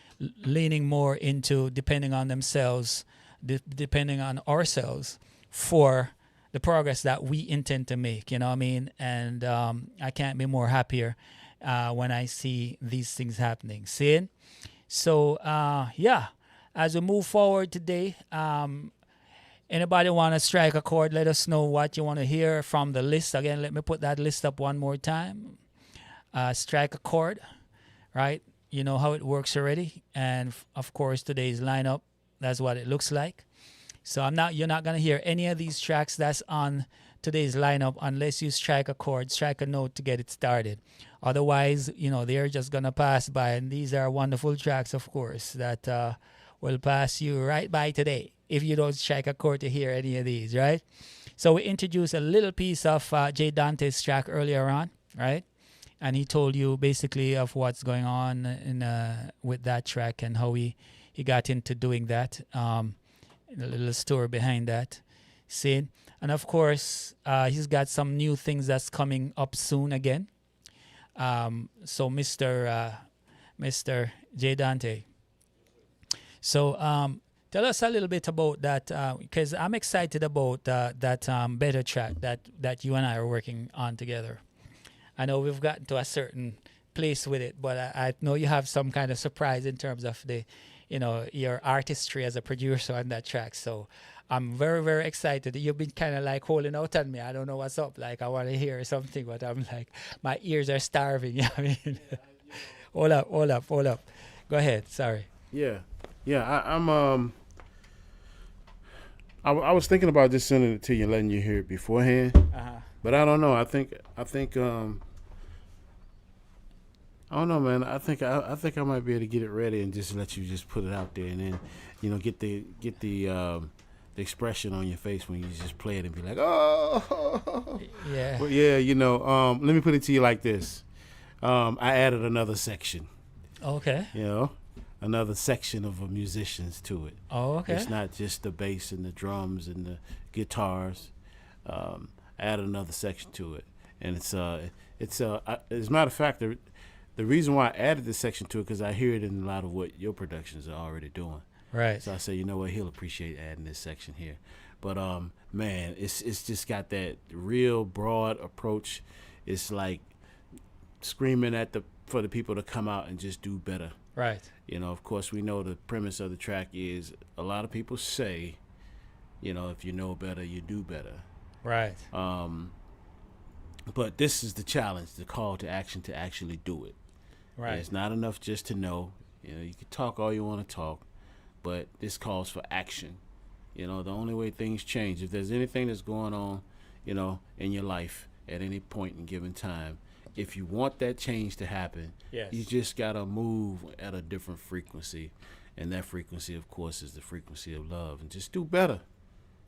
leaning more into depending on themselves, depending on ourselves for the progress that we intend to make. You know what I mean? And I can't be more happier when I see these things happening. See? So yeah, as we move forward today, anybody want to strike a chord? Let us know what you want to hear from the list. Again, let me put that list up one more time. Strike a chord, right? You know how it works already. And of course, today's lineup, that's what it looks like. So you're not going to hear any of these tracks that's on today's lineup unless you strike a chord, strike a note to get it started. Otherwise, you know, they're just going to pass by. And these are wonderful tracks, of course, that will pass you right by today if you don't strike a chord to hear any of these, right? So we introduced a little piece of J. Dante's track earlier on, right? And he told you basically of what's going on with that track and how he got into doing that. A little story behind that. See? And of course, he's got some new things that's coming up soon again. So Mr. J. Dante. So tell us a little bit about that, because I'm excited about that better track that you and I are working on together. I know we've gotten to a certain place with it, but I know you have some kind of surprise in terms of your artistry as a producer on that track. So I'm very, very excited. You've been kind of like holding out on me. I don't know what's up. Like I want to hear something, but I'm like, my ears are starving. You know what I mean? Hold up. Go ahead. Sorry. Yeah. I was thinking about just sending it to you and letting you hear it beforehand. But I don't know. I think I don't know, man. I think I might be able to get it ready and just let you just put it out there, and then, you know, get the expression on your face when you just play it and be like, oh, yeah. But yeah, you know. Let me put it to you like this. I added another section. Okay. You know, another section of musicians to it. Oh, okay. It's not just the bass and the drums and the guitars. Added another section to it, and it's as a matter of fact, the reason why I added this section to it, because I hear it in a lot of what your productions are already doing. Right. So I say, you know what, he'll appreciate adding this section here. But man, it's just got that real broad approach. It's like screaming for the people to come out and just do better. Right. You know, of course, we know the premise of the track is a lot of people say, you know, if you know better, you do better. Right. But this is the challenge, the call to action to actually do it. Right. And it's not enough just to know. You know, you can talk all you want to talk, but this calls for action. You know, the only way things change, if there's anything that's going on, you know, in your life at any point in given time, if you want that change to happen, Yes. you just got to move at a different frequency. And that frequency, of course, is the frequency of love. And just do better.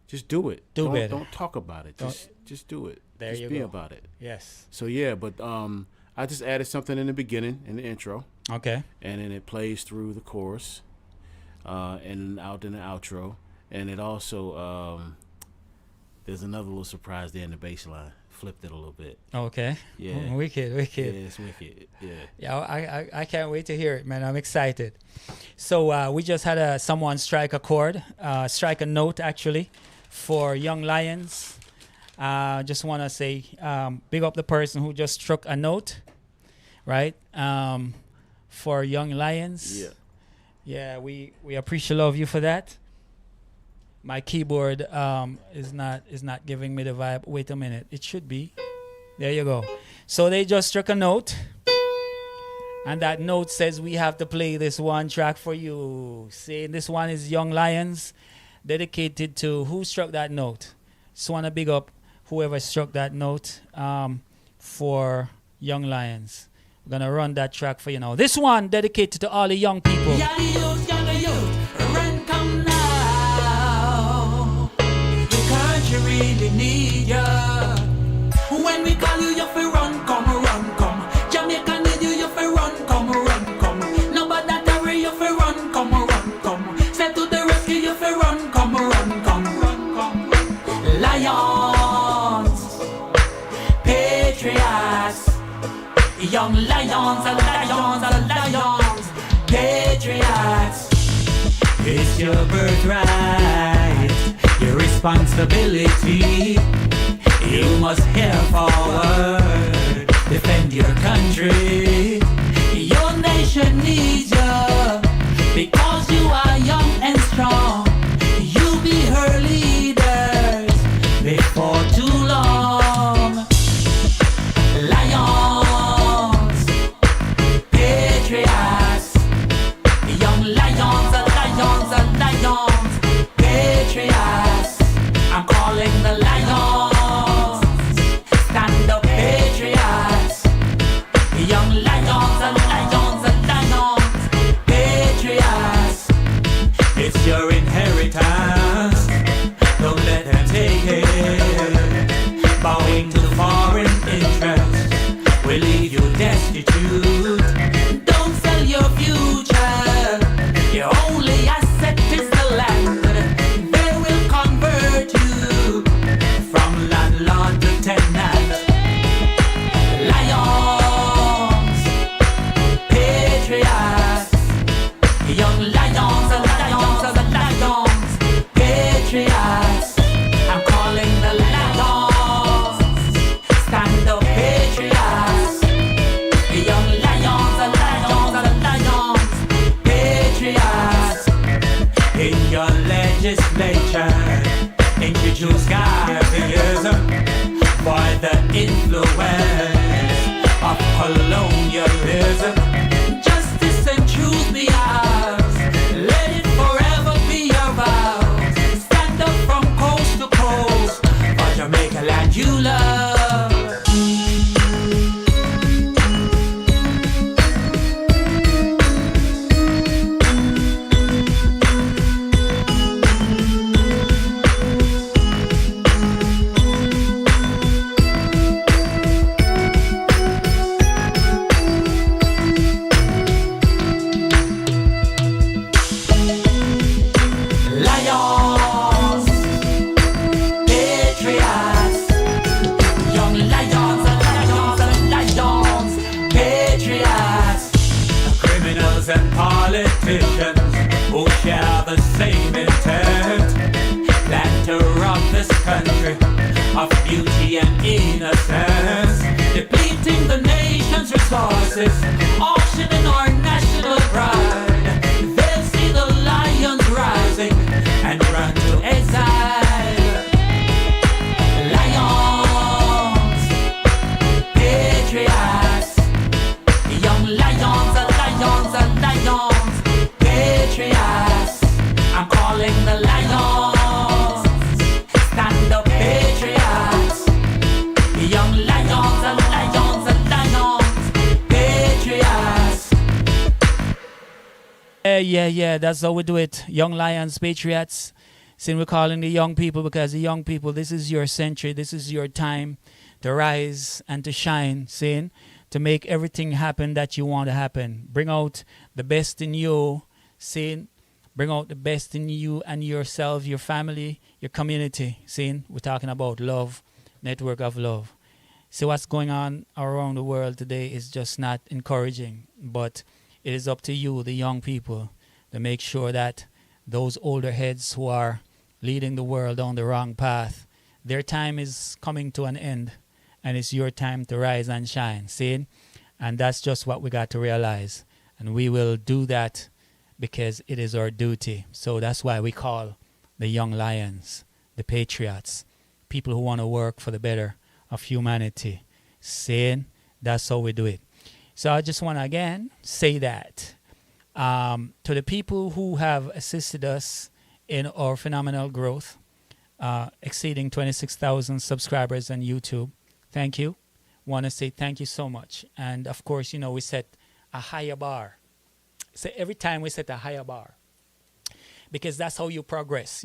Just do it. Do better. Don't talk about it. Just do it. There just you be go. about it. Yes. So, yeah, but I just added something in the beginning, in the intro. Okay. And then it plays through the chorus and out in the outro. And it also, there's another little surprise there in the bass line. Flipped it a little bit. Okay. Yeah. Wicked. Yeah, it's wicked. Yeah. Yeah, I can't wait to hear it, man. I'm excited. So we just had someone strike a chord, strike a note, actually, for Young Lions. Just want to say big up the person who just struck a note, right, for Young Lions. Yeah. Yeah, we appreciate love you for that. My keyboard is not giving me the vibe. Wait a minute. It should be. There you go. So they just struck a note. And that note says we have to play this one track for you. Saying this one is Young Lions, dedicated to who struck that note. Just want to big up whoever struck that note for Young Lions. We're going to run that track for you now. This one dedicated to all the young people. Yeah, the youth, run, come now. The country really need ya. When we call you, you fi run, come. Jamaica need you, you fi run, come. Nobody carry you fi run, come. Say to the rescue, you fi run, come. Lions, patriots, young lions, patriots. It's your birthright, your responsibility. You must hear forward, defend your country. Your nation needs you, because you are young and strong. You'll be her leaders before too long. Lions, patriots, young lions, patriots. I'm calling the lions, stand up, patriots. Young lions, patriots. It's your inheritance, don't let them take it. Bowing to foreign interests will leave you destitute. Don't sell your future, your only asset is the land. They will convert you from landlord to tenant. Lions, patriots, young lions, patriots. I'm calling the lions, stand up, patriots. Young lions, patriots. In your legislature, introduce Garveyism for the influence of colonialism. Justice and truth be ours, let it forever be your vows. Stand up from coast to coast for Jamaica land you love. of beauty and innocence, depleting the nation's resources, auctioning our national pride. They'll see the lions rising and run to exile. Lions, patriots, young lions, patriots. I'm calling the lions. Stand up, patriots. Young lions, patriots. Yeah, that's how we do it. Young lions, patriots. Since we're calling the young people, because the young people, this is your century, this is your time to rise and to shine, seeing, to make everything happen that you want to happen. Bring out the best in you, seeing, bring out the best in you and yourself, your family, your community, seeing. We're talking about love, network of love. See what's going on around the world today is just not encouraging, but it is up to you, the young people, to make sure that those older heads who are leading the world down the wrong path, their time is coming to an end, and it's your time to rise and shine, see? And that's just what we got to realize. And we will do that because it is our duty. So that's why we call the young lions, the patriots, people who want to work for the better of humanity. Saying that's how we do it. So I just want to again say that to the people who have assisted us in our phenomenal growth, exceeding 26,000 subscribers on YouTube. Thank you. Want to say thank you so much. And of course, we set a higher bar. So every time we set a higher bar, because that's how you progress.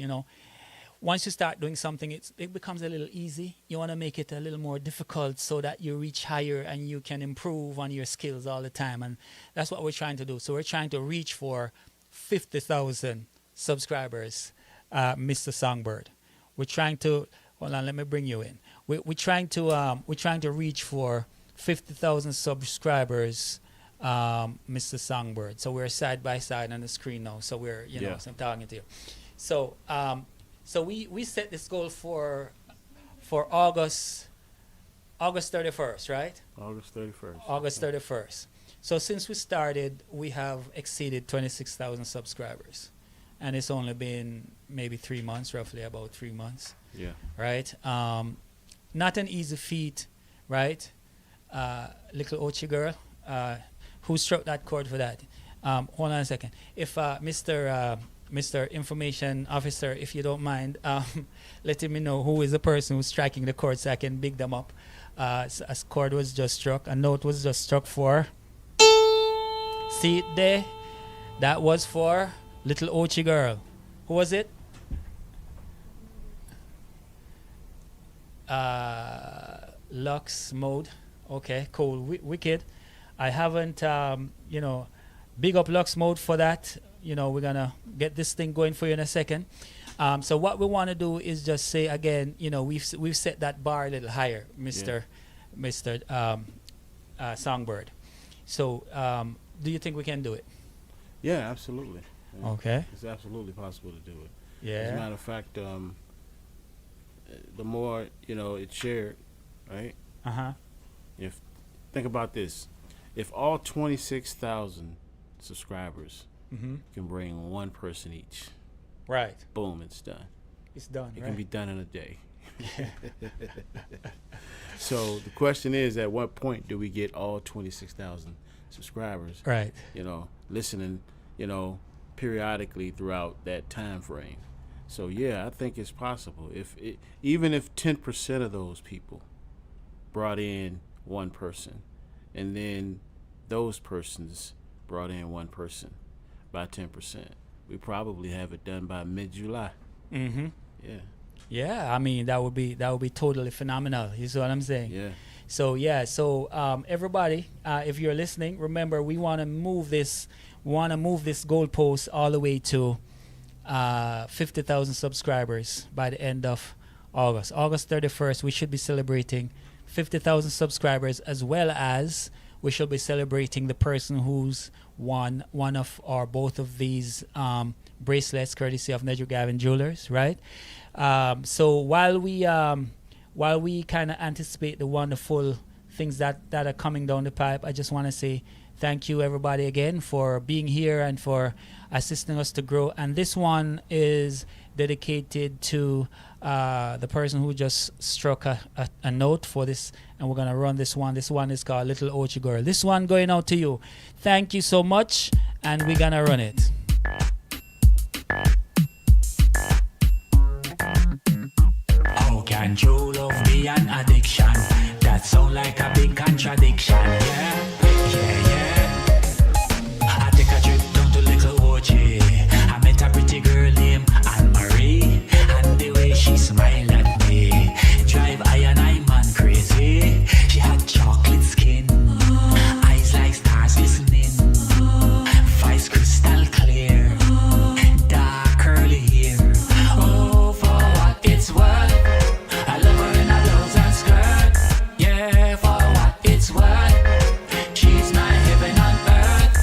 Once you start doing something, it becomes a little easy. You want to make it a little more difficult so that you reach higher and you can improve on your skills all the time. And that's what we're trying to do. So we're trying to reach for 50,000 subscribers, Mr. Songbird. We're trying to, hold on, let me bring you in. We're trying to reach for 50,000 subscribers, Mr. Songbird. So we're side by side on the screen now. So we're, so I'm talking to you. So, so we set this goal for August 31st, right? August 31st. August 31st. So since we started, we have exceeded 26,000 subscribers. And it's only been maybe 3 months, roughly about 3 months. Yeah. Right? Not an easy feat, right? Little Ochi girl, who struck that chord for that? Hold on a second. If Mr. Information Officer, if you don't mind, letting me know who is the person who's striking the chord so I can big them up. A chord was just struck, a note was just struck for. See it there? That was for Little Ochi girl. Who was it? Lux mode. Okay, cool. Wicked. I haven't, big up Lux mode for that. We're gonna get this thing going for you in a second. So what we want to do is just say again, we've set that bar a little higher, Mr. Songbird. So do you think we can do it? Yeah, absolutely. Yeah. Okay. It's absolutely possible to do it. Yeah. As a matter of fact, the more it's shared, right? If think about this, if all 26,000 subscribers can bring one person each, right? Boom, it's done. It's done. It right? can be done in a day. So the question is, at what point do we get all 26,000 subscribers? Right. Listening, periodically throughout that time frame. So yeah, I think it's possible. Even if 10% of those people brought in one person, and then those persons brought in one person by 10%, we probably have it done by mid-July. Mm-hmm. Yeah. Yeah, I mean that would be totally phenomenal. You see what I'm saying? Yeah. So everybody, if you're listening, remember we want to move this goalpost all the way to 50,000 subscribers by the end of August. August 31st, we should be celebrating 50,000 subscribers, as well as we should be celebrating the person who's won one of or both of these bracelets, courtesy of Neddy Gavin Jewelers, right? So while we while we kind of anticipate the wonderful things that are coming down the pipe, I just want to say thank you everybody again for being here and for assisting us to grow. And this one is dedicated to the person who just struck a note for this, and we're gonna run this one. This one is called Little Ochi Girl. This one going out to you. Thank you so much, and we're gonna run it. How can true love be an addiction? That sound like a big contradiction. Yeah, yeah, yeah. I take a trip down to Little Ochi. I met a pretty girl named Anne-Marie, and the way she smiled at me drive I and I man crazy. She had chocolate skin, eyes like stars glistening, voice crystal clear, dark curly hair. Oh, for what it's worth, I love her in a blouse and skirt. Yeah, for what it's worth, she's my heaven on earth.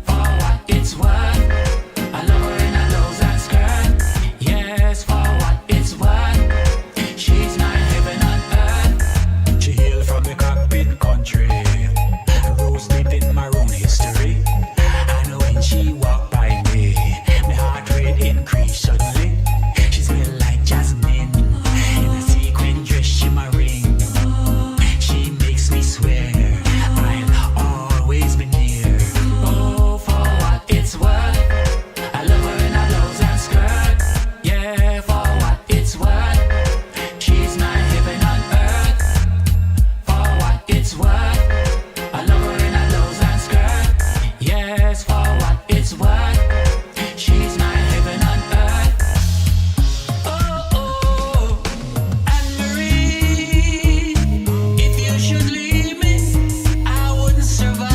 For what it's worth, I love her in a blouse and skirt. Yes, for what it's worth, she's my heaven on earth. She hailed from the cockpit country, rose deep in maroon history. And when she walked by me, my heart rate increased suddenly. She smelled like jasmine in a sequin dress shimmering. She makes me swear I'll always be near. Oh, for what it's worth, I love her in a blouse and skirt. Yeah, for what it's worth, she's my heaven on earth. For what it's worth, I love her in a blouse and skirt. Yes, for what it's worth, she's my heaven on earth. Oh, oh, Anne-Marie, if you should leave me, I wouldn't survive.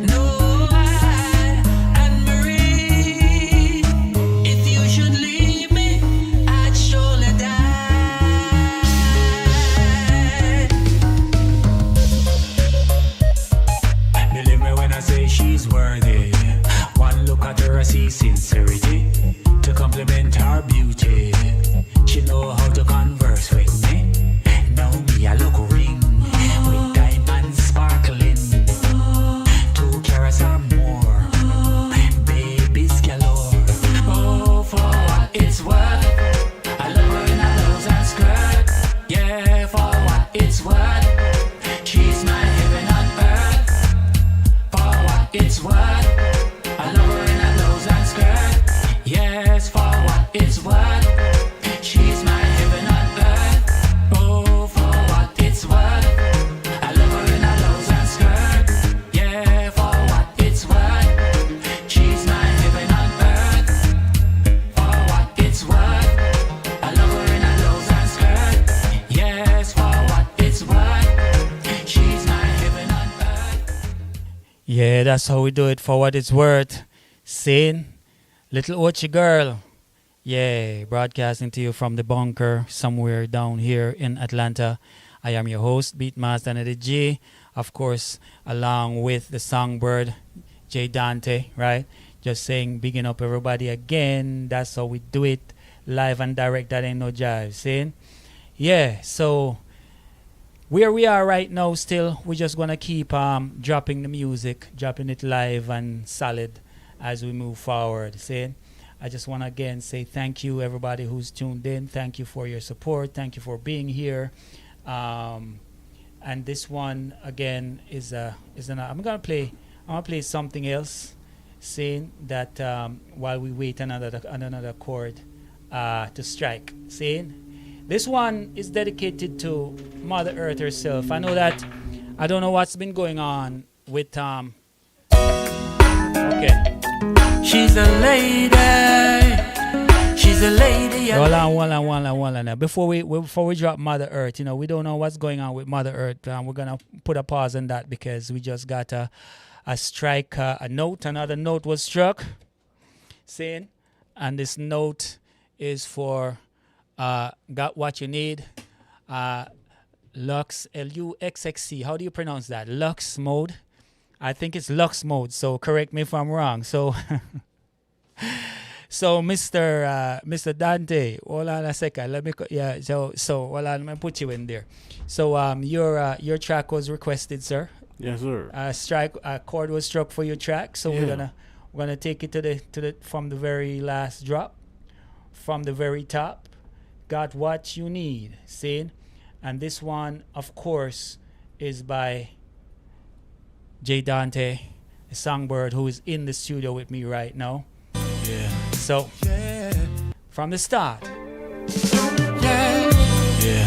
No, Anne-Marie, if you should leave me, I'd surely die. Believe me when I say she's worthy. One look at her, I see sincerity. To compliment her beauty, she know how to converse with me. Now me a look ring with diamonds sparkling, 2 carats or more, babies galore. Oh, for what it's worth, I love her in a blouse and skirt. Yeah, for what it's worth, she's my heaven on earth. For what it's worth, I love her in a blouse and skirt. Yes, for what it's worth, she's my heaven on earth. Oh, for what it's worth, I love her in a blouse and skirt. Yeah, for what it's worth, she's my heaven on earth. For what it's worth, I love her in a blouse and skirt. Yes, for what it's worth, she's my heaven on earth. Yeah, that's how we do it. For what it's worth. Saying, Little Ochi Girl. Yeah, broadcasting to you from the bunker somewhere down here in Atlanta. I am your host, Beatmaster Neddy, of course, along with the songbird, J. Dante, right? Just saying, bigging up everybody again. That's how we do it. Live and direct, that ain't no jive. Saying? Yeah, so where we are right now still, we're just going to keep dropping the music, dropping it live and solid as we move forward. See? I just want to again say thank you everybody who's tuned in. Thank you for your support. Thank you for being here. And this one again is I'm gonna play something else, saying that while we wait another chord to strike. Saying this one is dedicated to Mother Earth herself. I don't know what's been going on with okay. She's a lady. She's a lady. Hold on. Now, before we drop Mother Earth, we don't know what's going on with Mother Earth. We're gonna put a pause on that because we just got a strike, a note. Another note was struck, saying, and this note is for Got What You Need, Lux, Luxxc. How do you pronounce that? Lux Mode. I think it's Lux Mode, so correct me if I'm wrong. So So, Mr. Dante, hold on a second. Let me, yeah. So hold on. Let me put you in there. So, your track was requested, sir. Yes, sir. Chord was struck for your track. So Yeah. we're gonna take it to the from the very last drop, from the very top. Got what you need, see? And this one, of course, is by J Dante, a songbird who is in the studio with me right now. Yeah. So, Yeah, from the start. yeah, Yeah.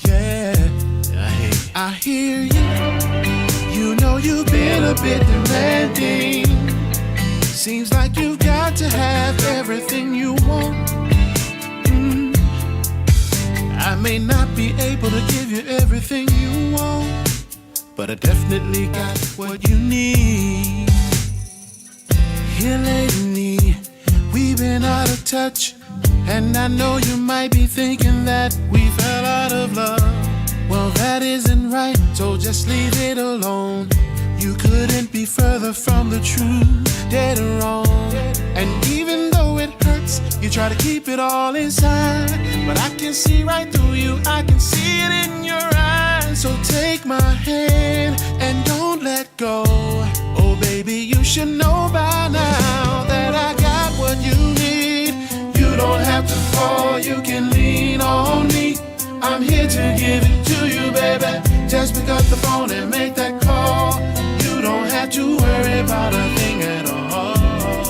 yeah. I hear you. You know you've been a bit demanding. Seems like you've got to have everything you want. I may not be able to give you everything you want, but I definitely got what you need. Here lately, we've been out of touch, and I know you might be thinking that we fell out of love. Well, that isn't right, so just leave it alone. You couldn't be further from the truth, dead or wrong. And even though it hurts, you try to keep it all inside. But I can see right through you, I can see it in your eyes. So take my hand and don't let go. Oh baby, you should know by now that I got what you need. You don't have to fall, you can lean on me. I'm here to give it to you, baby. Just pick up the phone and make that call. You don't have to worry about a thing at all.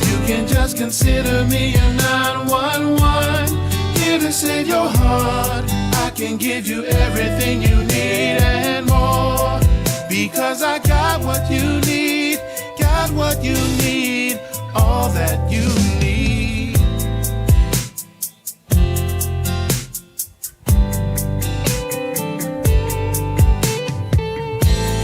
You can just consider me a 911. Here to save your heart. I can give you everything you need and more. Because I got what you need. Got what you need. All that you need.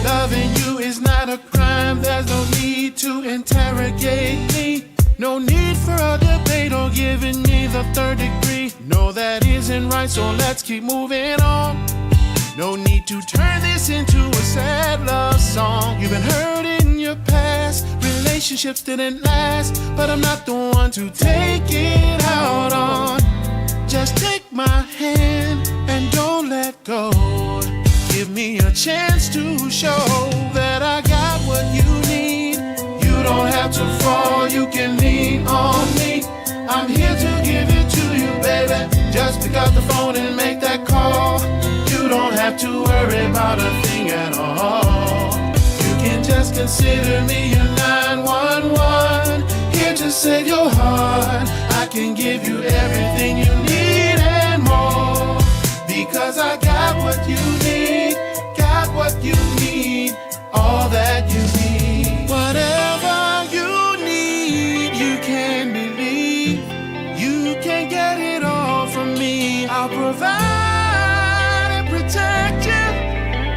Loving you is not a crime. There's no need to interrogate me. No need for a debate or giving me the third degree. No, that isn't right, so let's keep moving on. No need to turn this into a sad love song. You've been hurt in your past, relationships didn't last, but I'm not the one to take it out on. Just take my hand and don't let go. Give me a chance to show that I got what you need. You don't have to fall, you can lean on me. I'm here to give it to you, baby. Just pick up the phone and make that call. You don't have to worry about a thing at all. You can just consider me a 911. Here to save your heart. I can give you everything you need and more. Because I got what you need. Got what you need. All that you need. Whatever you need, you can believe. You can get it all from me. I'll provide and protect you.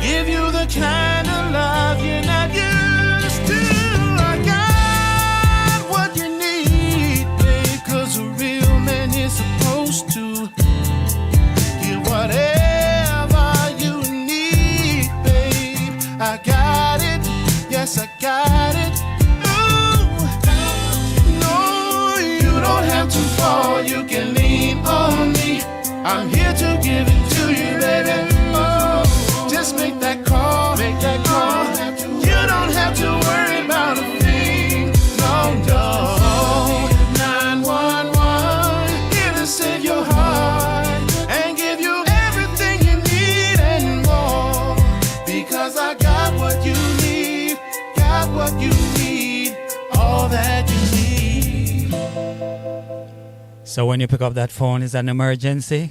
Give you the kind of love you're not used to. I got what you need, babe. 'Cause a real man is supposed to give whatever you need, babe. I got it. Yes, I got it. Ooh. No, you don't have to fall. You can lean on me. I'm here to give it to you, baby. Oh, just make that call. Make that call. You don't have to worry about a thing. No, no. 911. Here to save your heart and give you everything you need and more. Because I got what you need. Got what you need. All that you need. So when you pick up that phone, it's an emergency.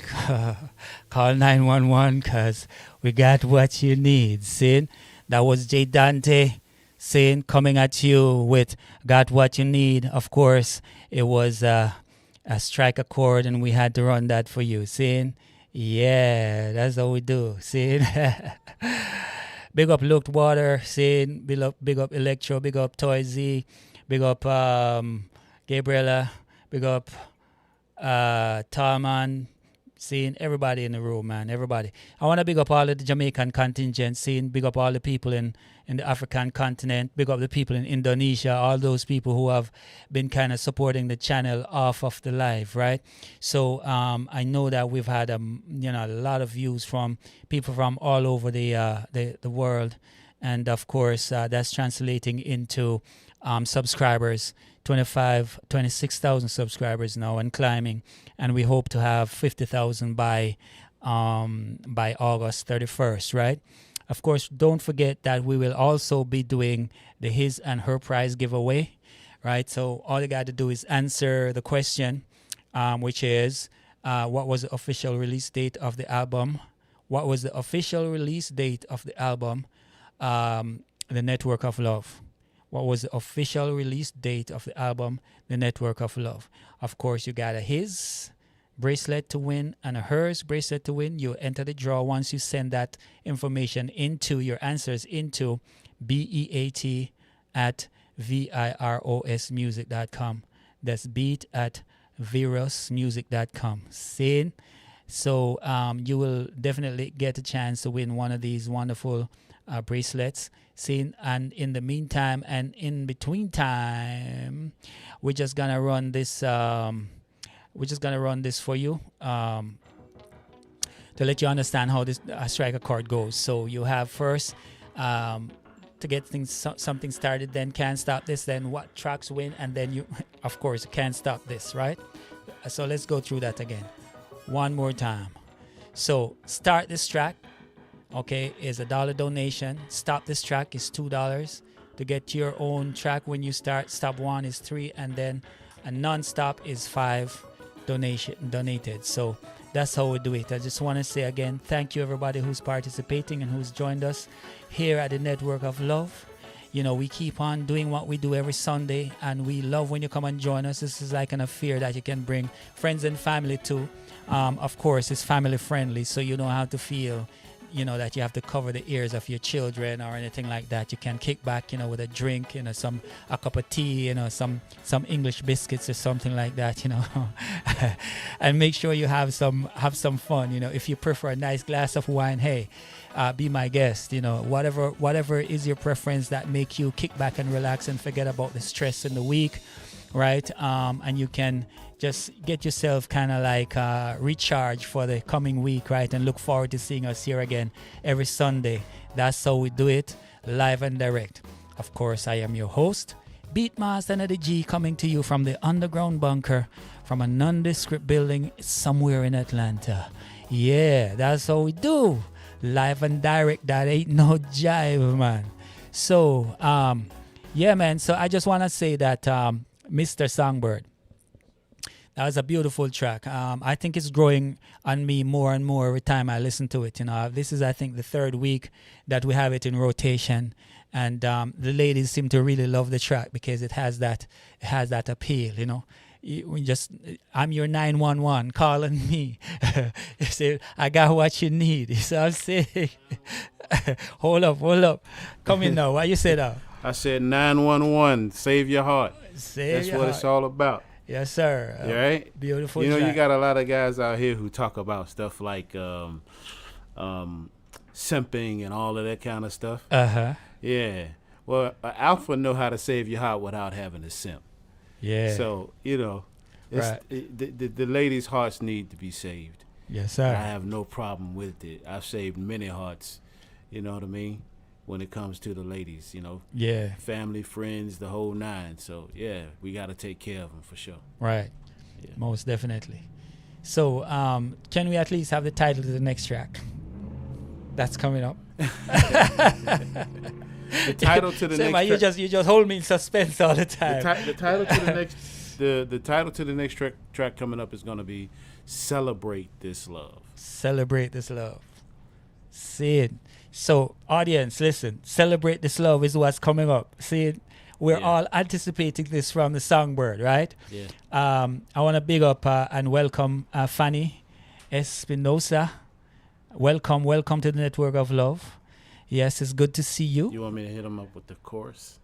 Call 911 because we got what you need. See? That was J Dante saying, coming at you with got what you need. Of course, it was a strike a chord and we had to run that for you. See? Yeah, that's how we do. See? Big up Looked Water. See? Big up Electro. Big up Toy Z. Big up Gabriella. Big up Talman. Seeing everybody in the room, man, everybody. I want to big up all of the Jamaican contingent, seeing big up all the people in the African continent, big up the people in Indonesia, all those people who have been kind of supporting the channel off of the live, right? So I know that we've had a lot of views from people from all over the world, and of course that's translating into subscribers. 26,000 subscribers now and climbing, and we hope to have 50,000 by August 31st, right? Of course, don't forget that we will also be doing the His and Her Prize giveaway, right? So all you got to do is answer the question, which is what was the official release date of the album? What was the official release date of the album, The Network of Love? What was the official release date of the album, The Network of Love? Of course, you got a His bracelet to win and a Hers bracelet to win. You enter the draw once you send that information into your answers into BEAT at VIROSmusic.com. That's beat at virosmusic.com. Same. So you will definitely get a chance to win one of these wonderful bracelets. And in the meantime and in between time, we're just gonna run this for you to let you understand how this striker chord goes. So you have first to get something started, then Can't Stop This, then what tracks win, and then you of course Can't Stop This, right? So let's go through that again one more time. So start this track, okay, is $1 donation. Stop this track is $2. To get your own track when you start, stop one is $3, and then a non-stop is $5 donated. So that's how we do it. I just want to say again, thank you everybody who's participating and who's joined us here at the Network of Love. You know, we keep on doing what we do every Sunday, and we love when you come and join us. This is like an affair that you can bring friends and family to. Of course, it's family friendly, so you don't have to feel, you know, that you have to cover the ears of your children or anything like that. You can kick back, you know, with a drink, you know, a cup of tea, you know, some English biscuits or something like that, you know, and make sure you have some fun. You know, if you prefer a nice glass of wine, hey, be my guest. You know, whatever is your preference that make you kick back and relax and forget about the stress in the week, right? And you can just get yourself kind of like recharge for the coming week, right? And look forward to seeing us here again every Sunday. That's how we do it, live and direct. Of course, I am your host, Beatmaster Neddy G, coming to you from the underground bunker from a nondescript building somewhere in Atlanta. Yeah, that's how we do, live and direct. That ain't no jive, man. So, yeah, man. So I just want to say that Mr. Songbird, that was a beautiful track. I think it's growing on me more and more every time I listen to it. You know, this is, I think, the third week that we have it in rotation, and the ladies seem to really love the track because it has that appeal. You know, I'm your 911 calling me. You say, I got what you need. So I'm saying, hold up, come in now. What you said now? I said 911, save your heart. That's what it's all about. Yes, sir. Right? Beautiful. You know, track. you got a lot of guys out here who talk about stuff like simping and all of that kind of stuff. Uh-huh. Yeah. Well, Alpha know how to save your heart without having to simp. Yeah. So, you know, right. The ladies' hearts need to be saved. Yes, sir. I have no problem with it. I've saved many hearts, you know what I mean, when it comes to the ladies, you know. Yeah. Family, friends, the whole nine. So, yeah, we got to take care of them for sure. Right. Yeah. Most definitely. So, can we at least have the title to the next track? That's coming up. The title to the next track. You just hold me in suspense all the time. The title to the next the title to the next track coming up is going to be Celebrate This Love. Celebrate This Love. See it. So, audience, listen. Celebrate This Love is what's coming up. See it? We're all anticipating this from the Songbird, right? Yeah. I want to big up and welcome Fanny Espinosa. Welcome to the Network of Love. Yes, it's good to see you. You want me to hit him up with the chorus?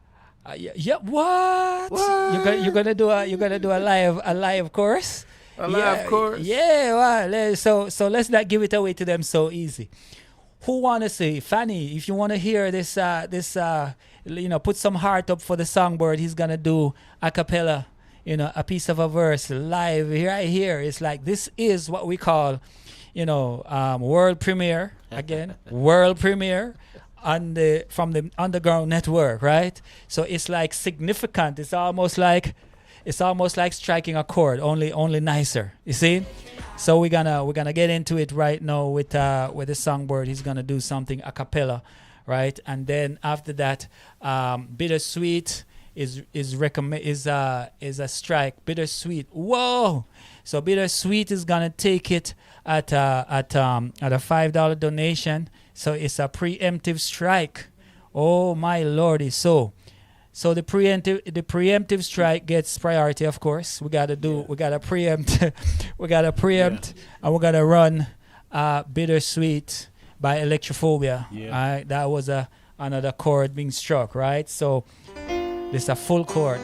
Yeah. What? You're gonna do a live chorus? A live chorus? Yeah, well, so let's not give it away to them so easy. Who wanna say, Fanny? If you wanna hear this, put some heart up for the songbird. He's gonna do a cappella, a piece of a verse live right here. It's like this is what we call, world premiere again, world premiere from the Underground Network, right? So it's like significant. It's almost like striking a chord, only nicer. You see? So we're gonna get into it right now with the songbird. He's gonna do something a cappella, right? And then after that, Bittersweet is a strike. Bittersweet. Whoa! So Bittersweet is gonna take it at a $5 donation. So it's a preemptive strike. Oh my lordy! So the preemptive strike gets priority, of course. We gotta preempt, and we're gonna run Bittersweet by Electrophobia. Yeah. All right, that was another chord being struck, right? So this is a full chord.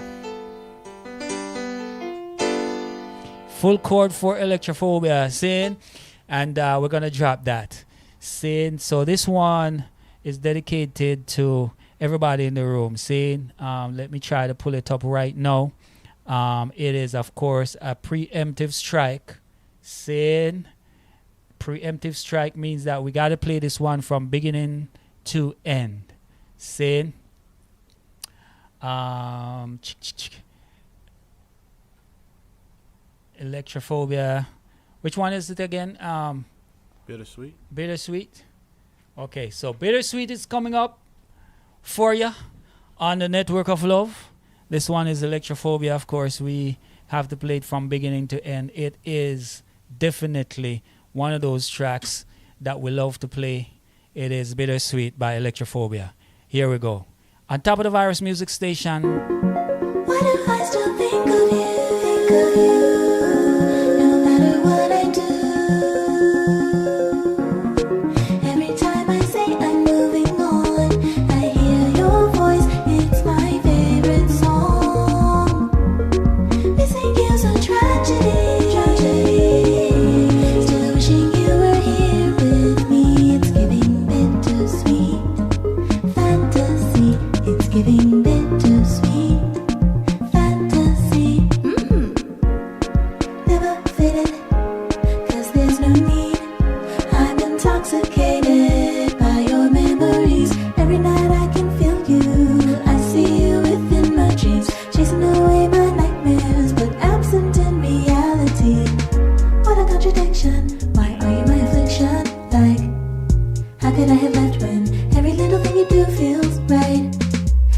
Full chord for Electrophobia, see? And we're gonna drop that. See? So this one is dedicated to everybody in the room. See? Let me try to pull it up right now. It is, of course, a preemptive strike. See? Preemptive strike means that we got to play this one from beginning to end. See? Electrophobia. Which one is it again? Bittersweet. Bittersweet. Okay, so Bittersweet is coming up for you on the Network of Love. This one is Electrophobia. Of course, we have to play it from beginning to end. It is definitely one of those tracks that we love to play. It is Bittersweet by Electrophobia. Here we go. On top of the Virus Music Station. Why do I still think of you, no matter what I do? Every time I say I'm moving on, I hear your voice, it's my favorite song. Missing you's a tragedy, still wishing you were here with me. It's giving bittersweet fantasy, it's giving bittersweet fantasy. Never faded, 'cause there's no need. I'm intoxicated by your memories. Every night I can feel you, I see you within my dreams, chasing away my nightmares, but absent in reality. What a contradiction, why are you my affliction? Like, how could I have left when every little thing you do feels right?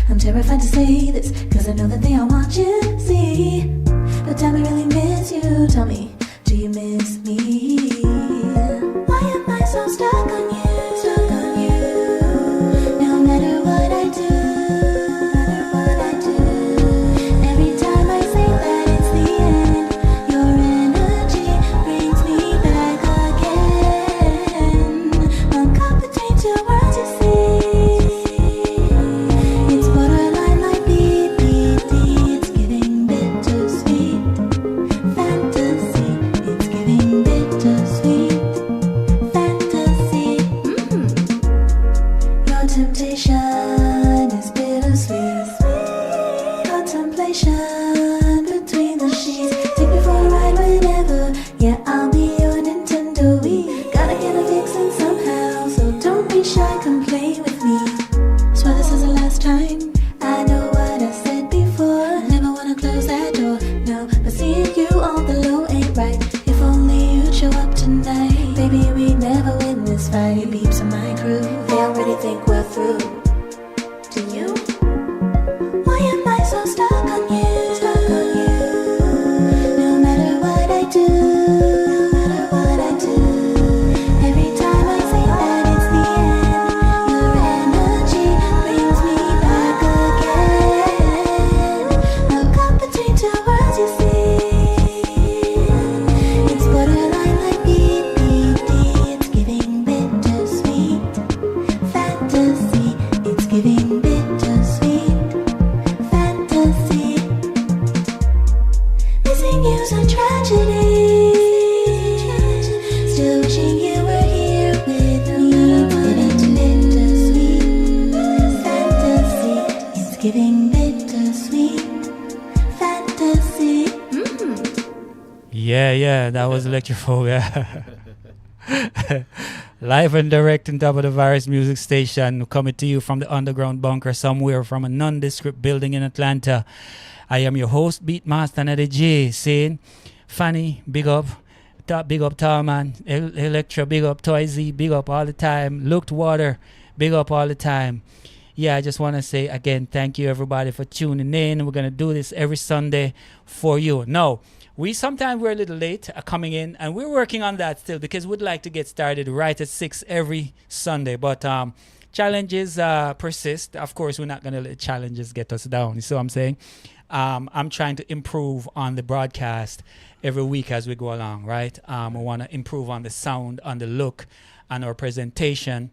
I'm terrified to say this, 'cause I know that they all want you to see. But tell me, really miss you. Tell me, do you miss me? Why am I so stuck on you? No matter what I do, every time I say that it's the end, your energy brings me back again. I'm caught between two worlds, you see. It's borderline like BBD. It's giving bittersweet fantasy. It's giving bittersweet fantasy. Your temptation is bittersweet. Contemplation between the sheets. Take me for a ride whenever. Yeah, I'll be your Nintendo Wii. Gotta get a vixen somehow, so don't be shy, come play with me. Swear this is the last time. I know what I said before. Never wanna close that door, no. But seeing you on the low ain't right. If only you'd show up tonight. Baby, we'd never win this fight. Beeps on my crew, they already think we're through. Do you? Why am I so stuck on you? No matter what I do, every time I say that it's the end, your energy brings me back again. I'm caught between two worlds, you see. It's borderline like BBD. It's giving bittersweet fantasy. Yeah, that was Electrophobia. Live and direct on top of the Viros Music Station, coming to you from the underground bunker somewhere from a nondescript building in Atlanta. I am your host, Beatmaster Neddy J, saying, Fanny, big up. Big up Tarman, Electra, big up Toy Z, big up all the time. Looked Water, big up all the time. Yeah, I just want to say again, thank you everybody for tuning in. We're going to do this every Sunday for you. No, sometimes we're a little late coming in, and we're working on that still because we'd like to get started right at 6 every Sunday. But challenges persist. Of course, we're not going to let challenges get us down. You see what I'm saying? I'm trying to improve on the broadcast every week as we go along, right? We want to improve on the sound, on the look, on our presentation.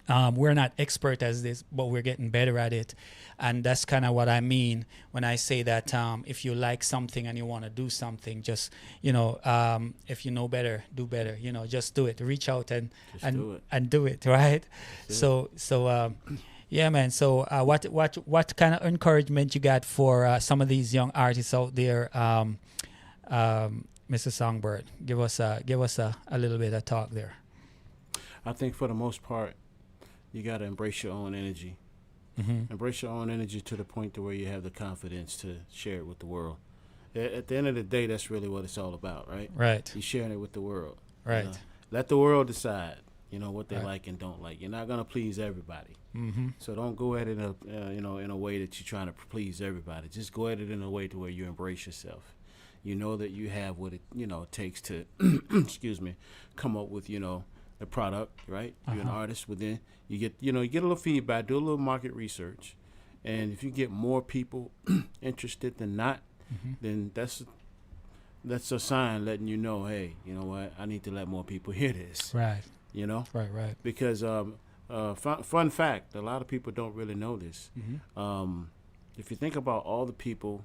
We're not expert as this, but we're getting better at it. And that's kind of what I mean when I say that if you like something and you want to do something, just, if you know better, do better. Just do it. Reach out and do it, right? Yeah, man. So what kind of encouragement you got for some of these young artists out there, Mr. Songbird? Give us a little bit of talk there. I think for the most part, you got to embrace your own energy. Mm-hmm. Embrace your own energy to the point to where you have the confidence to share it with the world. At the end of the day, that's really what it's all about, right? Right. You're sharing it with the world. Right. Let the world decide, what they like and don't like. You're not going to please everybody. Mm-hmm. So don't go at it, in a way that you're trying to please everybody. Just go at it in a way to where you embrace yourself. You know that you have what it, takes to, come up with, the product, right? You're an artist within. You get a little feedback, do a little market research. And if you get more people interested than not, then that's a sign letting you know, hey, you know what? I need to let more people hear this. Right. Right. Because fun fact, a lot of people don't really know this. Mm-hmm. If you think about all the people,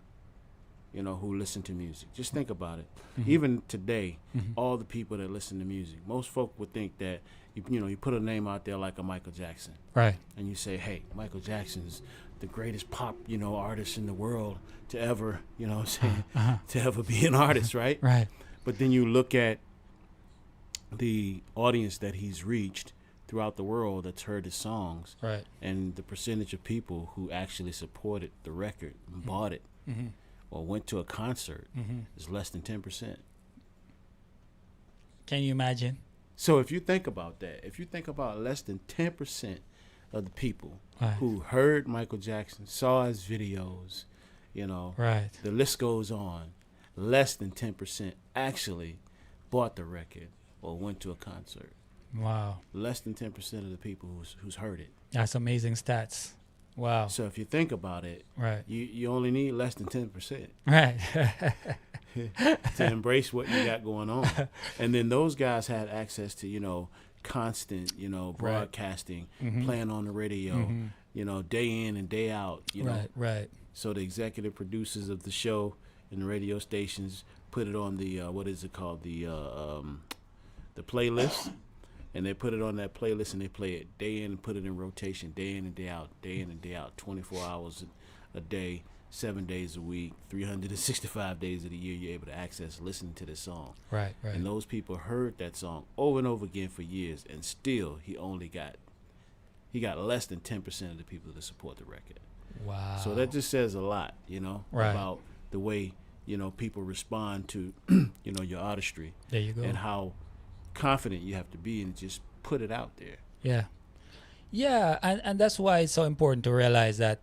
who listen to music, just think about it. Mm-hmm. Even today, all the people that listen to music, most folk would think that you put a name out there like a Michael Jackson, right? And you say, hey, Michael Jackson's the greatest pop, artist in the world to ever, to ever be an artist, right? Right. But then you look at the audience that he's reached throughout the world that's heard his songs, right? And the percentage of people who actually supported the record and bought it or went to a concert is less than 10%. Can you imagine? So if you think about that, if you think about less than 10% of the people who heard Michael Jackson, saw his videos, right, the list goes on, less than 10% actually bought the record or went to a concert. Wow. Less than 10% of the people who's heard it. That's amazing stats. Wow. So if you think about it, right, you only need less than 10%. Right. to embrace what you got going on. And then those guys had access to, constant, broadcasting, playing on the radio, day in and day out, Right. So the executive producers of the show and the radio stations put it on the, what is it called? The playlist. And they put it on that playlist and they play it day in and put it in rotation, day in and day out, 24 hours a day, 7 days a week, 365 days of the year. You're able to access listening to this song. Right. And those people heard that song over and over again for years, and still he got less than 10% of the people to support the record. Wow. So that just says a lot, right, about the way, people respond to, your artistry. There you go. And how confident you have to be and just put it out there. Yeah, and that's why it's so important to realize that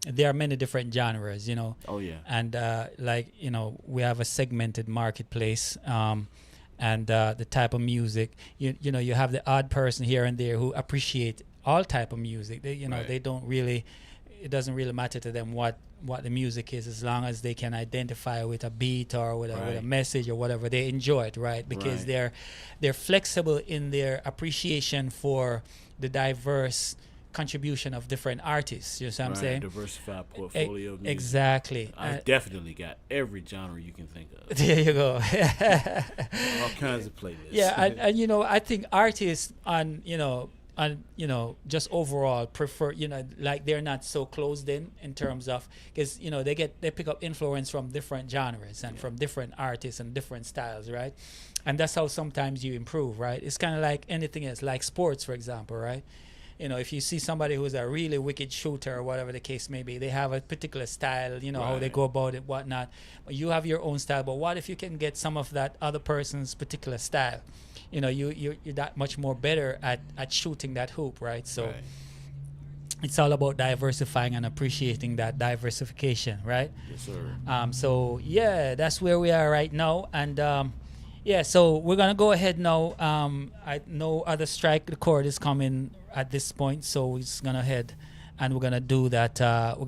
there are many different genres, Oh yeah. And we have a segmented marketplace, and the type of music. You have the odd person here and there who appreciate all type of music. They right. They don't really. It doesn't really matter to them what the music is, as long as they can identify with a beat or with a message or whatever. They enjoy it, right? Because they're flexible in their appreciation for the diverse contribution of different artists. You know what I'm saying? Diversified portfolio of music. Exactly. I definitely got every genre you can think of. There you go. All kinds of playlists. Yeah, and I think artists on and just overall prefer, like they're not so closed in terms of, because they pick up influence from different genres and from different artists and different styles, right? And that's how sometimes you improve, right? It's kind of like anything else, like sports, for example, right? If you see somebody who's a really wicked shooter or whatever the case may be, they have a particular style, how they go about it, whatnot. You have your own style, but what if you can get some of that other person's particular style? You're that much more better at shooting that hoop, right? So it's all about diversifying and appreciating that diversification, right? Yes, sir. So yeah, that's where we are right now, and so we're gonna go ahead now. I know other strike the chord is coming at this point, so we're just gonna head and we're gonna do that. That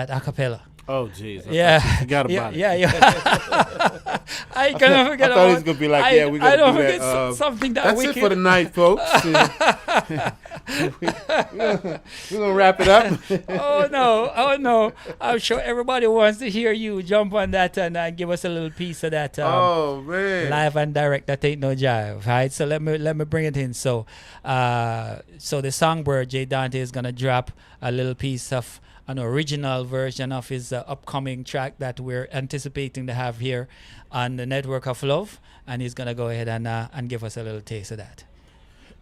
acapella. Oh, jeez. Yeah. I forgot about it. Yeah. I kind of forget I thought about. he was gonna be like, we're gonna I don't do forget that. something that That's wicked. it for the night, folks. We're gonna wrap it up. Oh no! I'm sure everybody wants to hear you jump on that and give us a little piece of that. Oh man! Live and direct, that ain't no jive, right? So let me bring it in. So the songbird J Dante is gonna drop a little piece of an original version of his upcoming track that we're anticipating to have here on the Network of Love, and he's gonna go ahead and give us a little taste of that.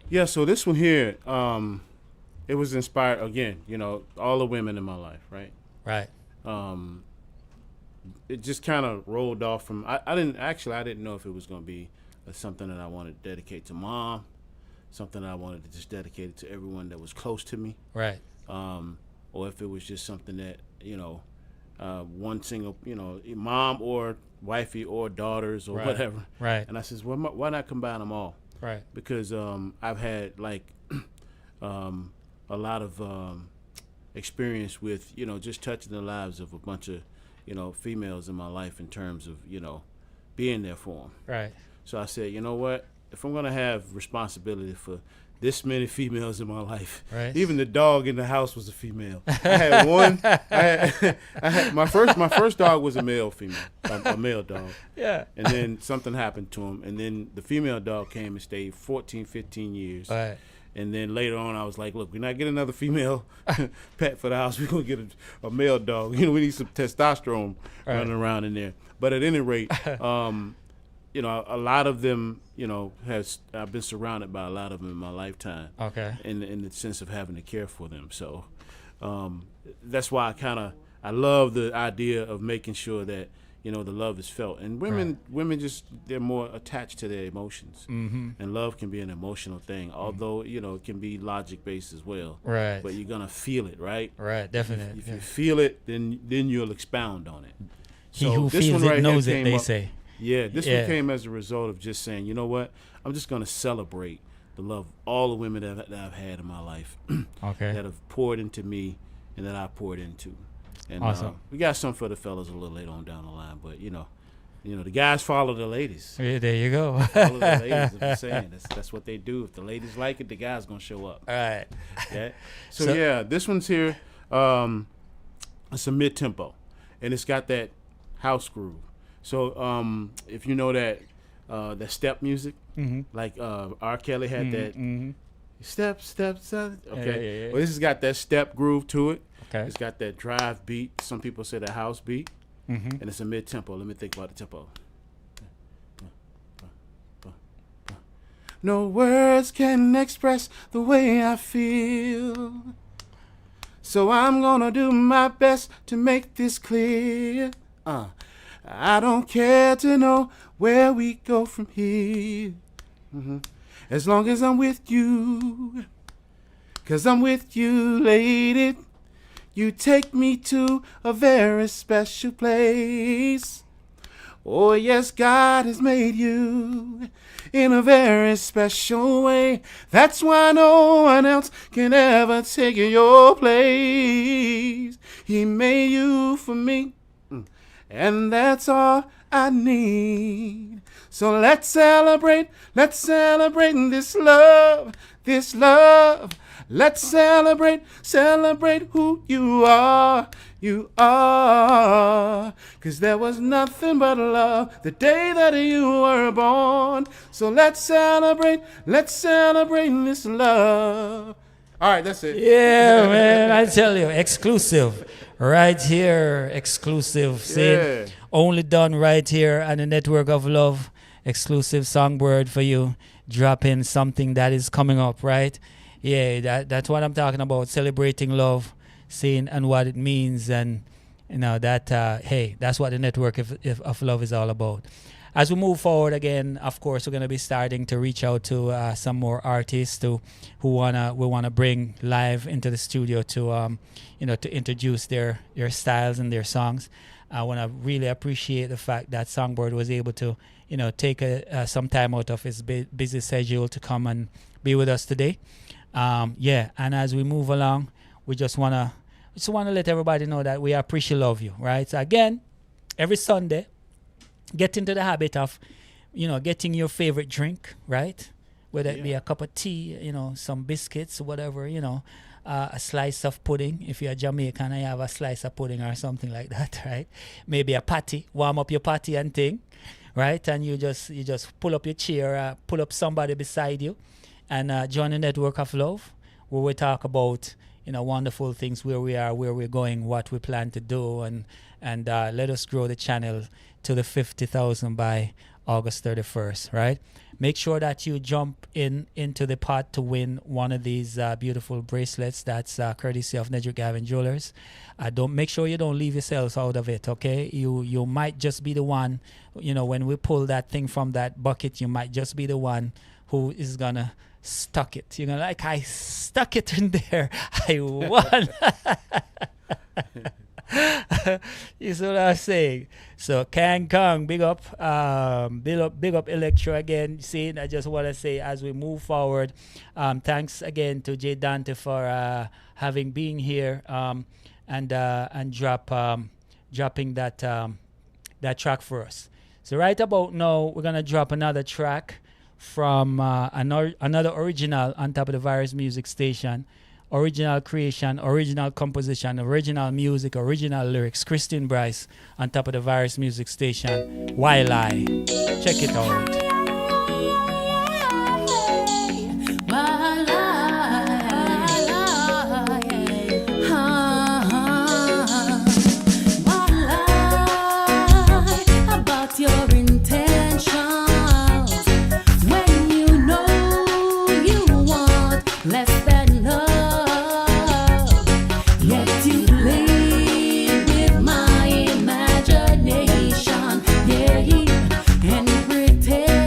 Yeah, so this one here, it was inspired again. All the women in my life, right? Right. It just kind of rolled off from. I didn't know if it was gonna be something that I wanted to dedicate to Mom, something that I wanted to just dedicate it to everyone that was close to me. Right. Or if it was just something that one single, mom or wifey or daughters or whatever. Right. And I says, well, why not combine them all? Right. Because I've had a lot of experience with just touching the lives of a bunch of females in my life in terms of being there for them. Right. So I said, you know what? If I'm gonna have responsibility for this many females in my life. Right. Even the dog in the house was a female. I had one. I had my first dog was a male dog. Yeah. And then something happened to him, and then the female dog came and stayed 14, 15 years. Right. And then later on, I was like, look, we're not getting another female pet for the house. We're going to get a male dog. We need some testosterone running around in there. But at any rate, a lot of them, I've been surrounded by a lot of them in my lifetime. Okay. In the sense of having to care for them. So that's why I love the idea of making sure that, the love is felt. And women just, they're more attached to their emotions. Mm-hmm. And love can be an emotional thing, although, it can be logic-based as well. Right. But you're going to feel it, right? Right, definitely. If you feel it, then you'll expound on it. He who feels it knows it, they say. Yeah, this one came as a result of just saying, you know what? I'm just going to celebrate the love of all the women that I've had in my life. Okay. That have poured into me and that I poured into. And awesome. We got some for the fellas a little later on down the line, but the guys follow the ladies. Yeah, there you go. Follow the ladies. I'm saying that's what they do. If the ladies like it, the guys gonna show up. All right. Yeah. So yeah, this one's here. It's a mid tempo, and it's got that house groove. So if you know that step music, like R. Kelly had that step. Okay. Yeah. Well, this has got that step groove to it. Okay. It's got that drive beat. Some people say that house beat. And it's a mid tempo. Let me think about the tempo. No words can express the way I feel. So I'm gonna do my best to make this clear. I don't care to know where we go from here. As long as I'm with you. 'Cause I'm with you, lady. You take me to a very special place. Oh, yes, God has made you in a very special way. That's why no one else can ever take your place. He made you for me, and that's all I need. So let's celebrate this love, this love. Let's celebrate who you are, you are. 'Cause there was nothing but love the day that you were born. So let's celebrate this love. All right, that's it. Yeah, man, I tell you, exclusive. Right here, exclusive. Yeah. Only done right here on the Network of Love. Exclusive songbird for you. Dropping something that is coming up, right? Yeah, that's what I'm talking about. Celebrating love, seeing and what it means, and that hey, that's what the Network of Love is all about. As we move forward again, of course, we're gonna be starting to reach out to some more artists who we wanna bring live into the studio to to introduce their styles and their songs. I wanna really appreciate the fact that Songbird was able to take some time out of his busy schedule to come and be with us today. And as we move along, we just wanna let everybody know that we appreciate love you, right? So again, every Sunday, get into the habit of, getting your favorite drink, right? Whether it be a cup of tea, some biscuits, whatever, a slice of pudding. If you're Jamaican and you have a slice of pudding or something like that, right? Maybe a patty, warm up your patty and thing, right? And you just pull up your chair, pull up somebody beside you, and join the Network of Love, where we talk about wonderful things, where we are, where we're going, what we plan to do, and let us grow the channel to the 50,000 by August 31st, right? Make sure that you jump into the pot to win one of these beautiful bracelets. That's courtesy of Neddy Gavin Jewelers. Make sure you don't leave yourselves out of it, okay? You might just be the one, when we pull that thing from that bucket, you might just be the one who is gonna stuck it. You're gonna like, I stuck it in there. I won. You see what I'm saying? So Kang Kong, big up Electro again. See, I just want to say as we move forward, thanks again to J Dante for having been here and dropping that track for us. So right about now, we're gonna drop another track from another original on top of the Viros Music Station. Original creation, original composition, original music, original lyrics. Christine Bryce on top of the Viros Music Station. While I check it out. Imagination, yeah, and pretend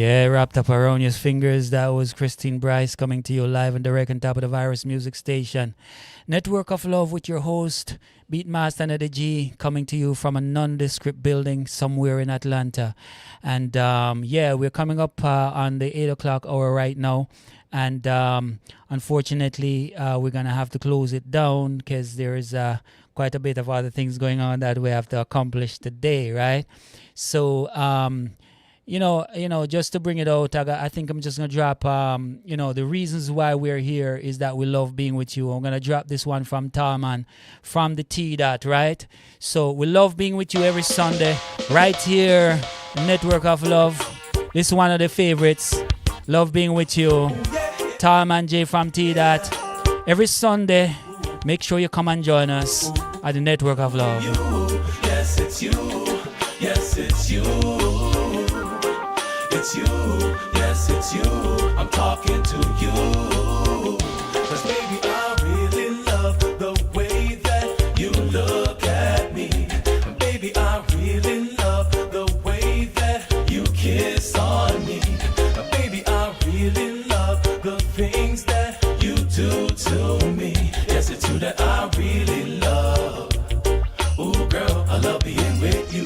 Yeah, wrapped up around your fingers. That was Christine Bryce coming to you live and direct on top of the Virus Music Station. Network of Love with your host, Beatmaster Neddy G, coming to you from a nondescript building somewhere in Atlanta. And yeah, we're coming up on the 8 o'clock hour right now. And unfortunately, we're going to have to close it down because there is quite a bit of other things going on that we have to accomplish today, right? So, you know, just to bring it out, I think I'm just going to drop, the reasons why we're here is that we love being with you. I'm going to drop this one from Talman, from the T Dot, right? So we love being with you every Sunday, right here, Network of Love. This is one of the favorites. Love being with you. Talman J from T Dot. Every Sunday, make sure you come and join us at the Network of Love. Yes, it's you. Yes, it's you. It's you, yes, it's you. I'm talking to you. 'Cause baby, I really love the way that you look at me. And baby, I really love the way that you kiss on me. And baby, I really love the things that you do to me. Yes, it's you that I really love. Ooh, girl, I love being with you.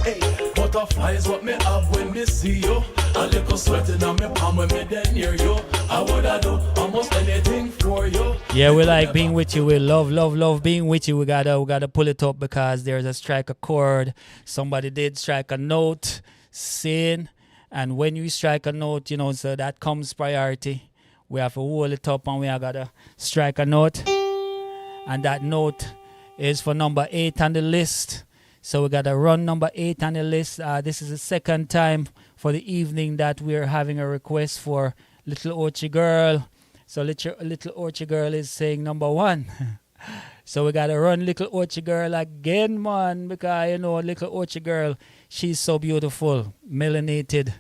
Hey, butterflies what me have when me see you. A little sweating on me palm when me then near you. I woulda do almost anything for you. Yeah, we like being with you. We love being with you. We gotta pull it up because there's a strike a chord. Somebody did strike a note, sin, and when you strike a note, so that comes priority. We have to hold it up and we gotta strike a note, and that note is for number 8 on the list. So we gotta run number 8 on the list. This is the second time for the evening that we're having a request for Little Ochi Girl. So little Ochi Girl is saying number 1. So we gotta run Little Ochi Girl again, man, because Little Ochi Girl, she's so beautiful, melanated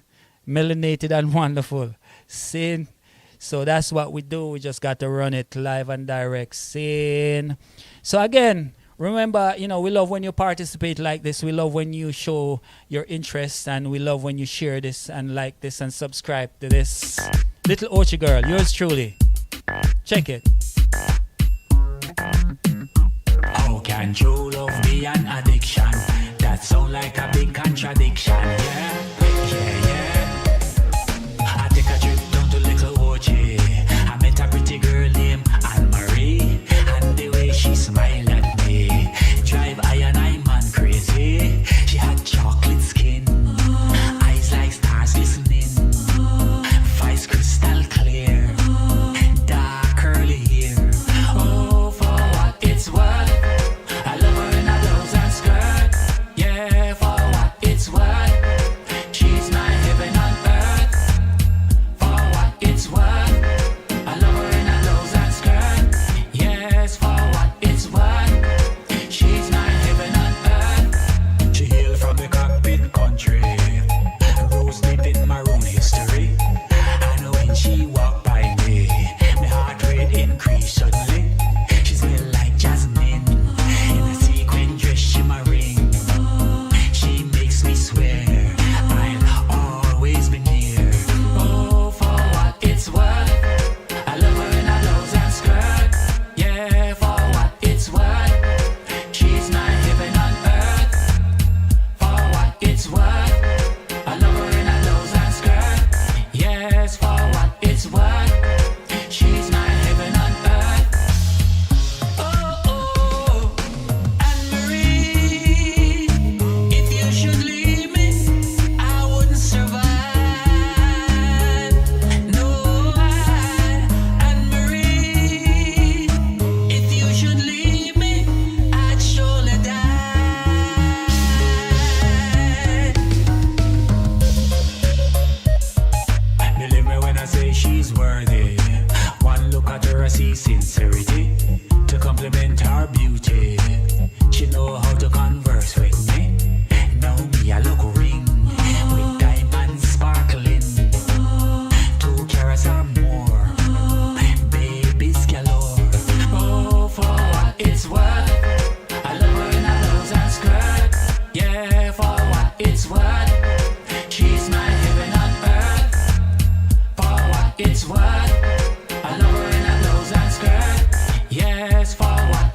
and wonderful. Sin. So that's what we do. We just got to run it live and direct. Sin. So again, remember, we love when you participate like this. We love when you show your interest, and we love when you share this and like this and subscribe to this. Little Ochi Girl, yours truly. Check it. How can true love be an addiction? That sound like a big contradiction. Yeah. I take a trip down to Little Ochi. I met a pretty girl named Anne-Marie, and the way she smiled at me drive I and I man crazy. She had chocolate skin, eyes like stars glistening, voice crystal clear, dark curly hair. Oh, for what it's worth, I love her in a blouse and skirt. Yeah, for what it's worth,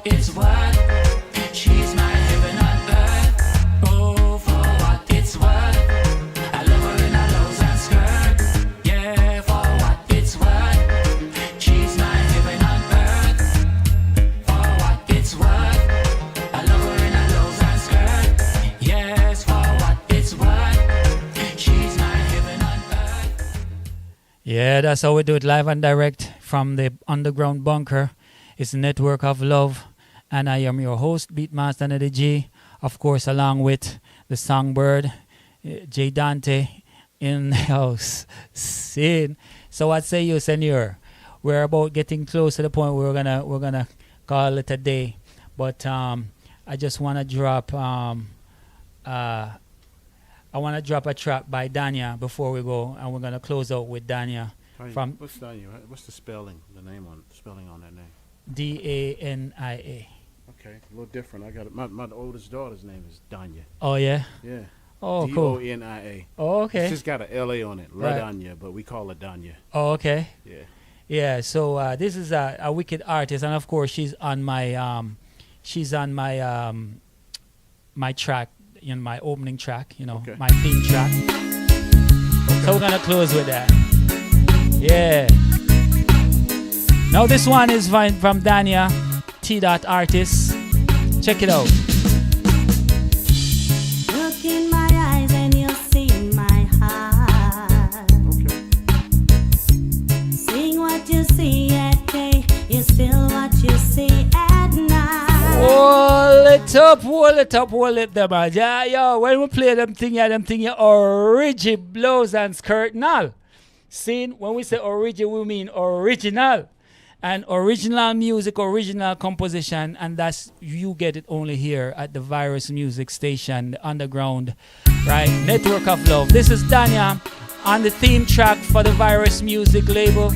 it's worth. She's my heaven on earth. Oh, for what it's worth. I love her in her blouse and skirt. Yeah, for what it's worth. She's my heaven on earth. For what it's worth. I love her in her blouse and skirt. Yes, for what it's worth. She's my heaven on earth. Yeah, that's how we do it, live and direct from the underground bunker. It's a network of love, and I am your host, Beatmaster Neddy G, of course, along with the songbird, J. Dante, in the house. Sin. So what say you, Senor? We're about getting close to the point where we're gonna call it a day, but I just wanna drop I wanna drop a track by Danya before we go, and we're gonna close out with Danya from What's the spelling? The spelling on that name? Dania. Okay, a little different. I got it. My oldest daughter's name is Danya. Oh yeah. Yeah. Oh cool. Donia. Oh okay. It's just got a LA on it. Right. LaDanya, but we call it Danya. Oh okay. Yeah. Yeah. So this is a wicked artist, and of course she's on my my track, my opening track, Okay. my theme track. So we're gonna close with that. Yeah. Now this one is from Dania T. Artist. Check it out. Look in my eyes and you'll see my heart. Okay. Seeing what you see at day is still what you see at night. Hold it up, them. Yeah, yo, when we play them thing, origi blows and skirt now. See, when we say origi, we mean original. And original music, original composition, and that's, you get it only here at the Viros Music Station, the underground, right? Network of love. This is Danya on the theme track for the Viros Music label.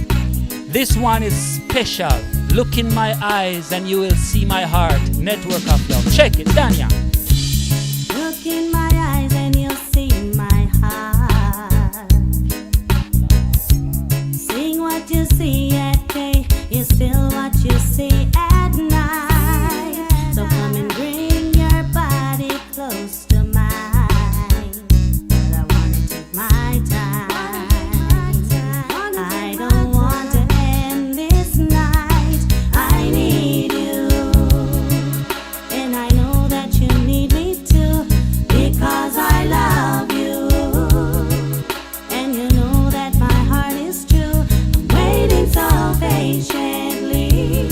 This one is special. Look in my eyes and you will see my heart. Network of love. Check it, Danya. Look in my eyes and you'll see my heart. Seeing what you see at day is still what you see at night. So come and bring your body close to mine. But I wanna take my time. I don't want to end this night. I need you, and I know that you need me too, because I love you, and you know that my heart is true. I'm waiting so patiently.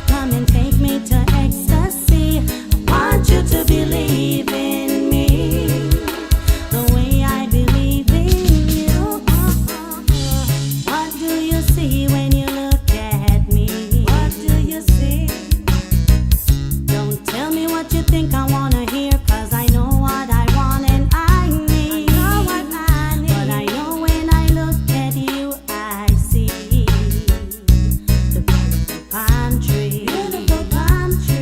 Come and take me to ecstasy. I want you to believe in me the way I believe in you. What do you see when you look at me? What do you see? Don't tell me what you think I wanna hear, 'cause I know what I want and I need. But I know when I look at you, I see the beautiful palm tree.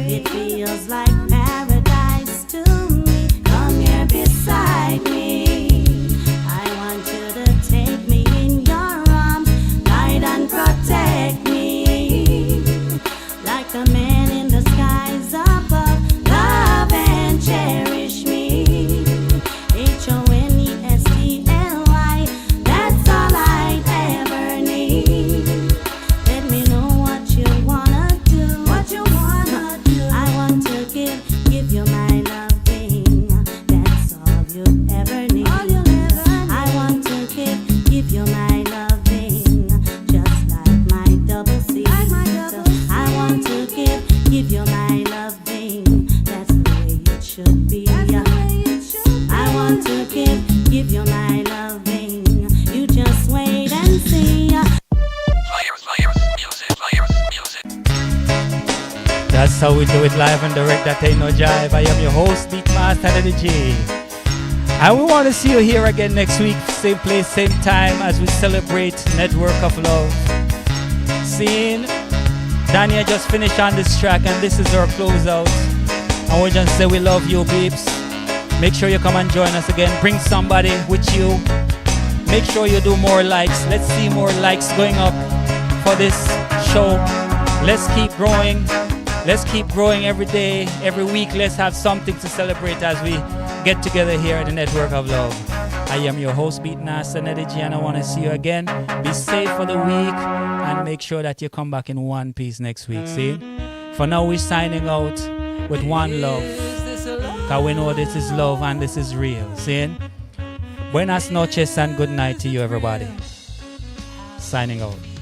It feels like paradise to me. Come here beside me. I want you to take me in your arms, guide and protect me, like the man in the skies above. Love and cherish me. HONESTLY. That's all I ever need. Let me know what you wanna do. I want to give you my loving. That's all you ever need. I want to give you my loving, just like my double C. I want to give you my loving. That's the way it should be. I want to give you my loving. You just wait and see. That's how we do it live and direct. That ain't no jive. I am your host, Beatmaster Neddy G. And we want to see you here again next week, same place, same time, as we celebrate Network of Love. Seeing Dania just finished on this track, and this is our closeout. And we just say we love you, peeps. Make sure you come and join us again. Bring somebody with you. Make sure you do more likes. Let's see more likes going up for this show. Let's keep growing. Let's keep growing every day, every week. Let's have something to celebrate as we get together here at the Network of Love. I am your host, Beatmaster Neddy, and I want to see you again. Be safe for the week and make sure that you come back in one piece next week. See? For now, we're signing out with one love. Because we know this is love and this is real. See? Buenas noches and good night to you, everybody. Signing out.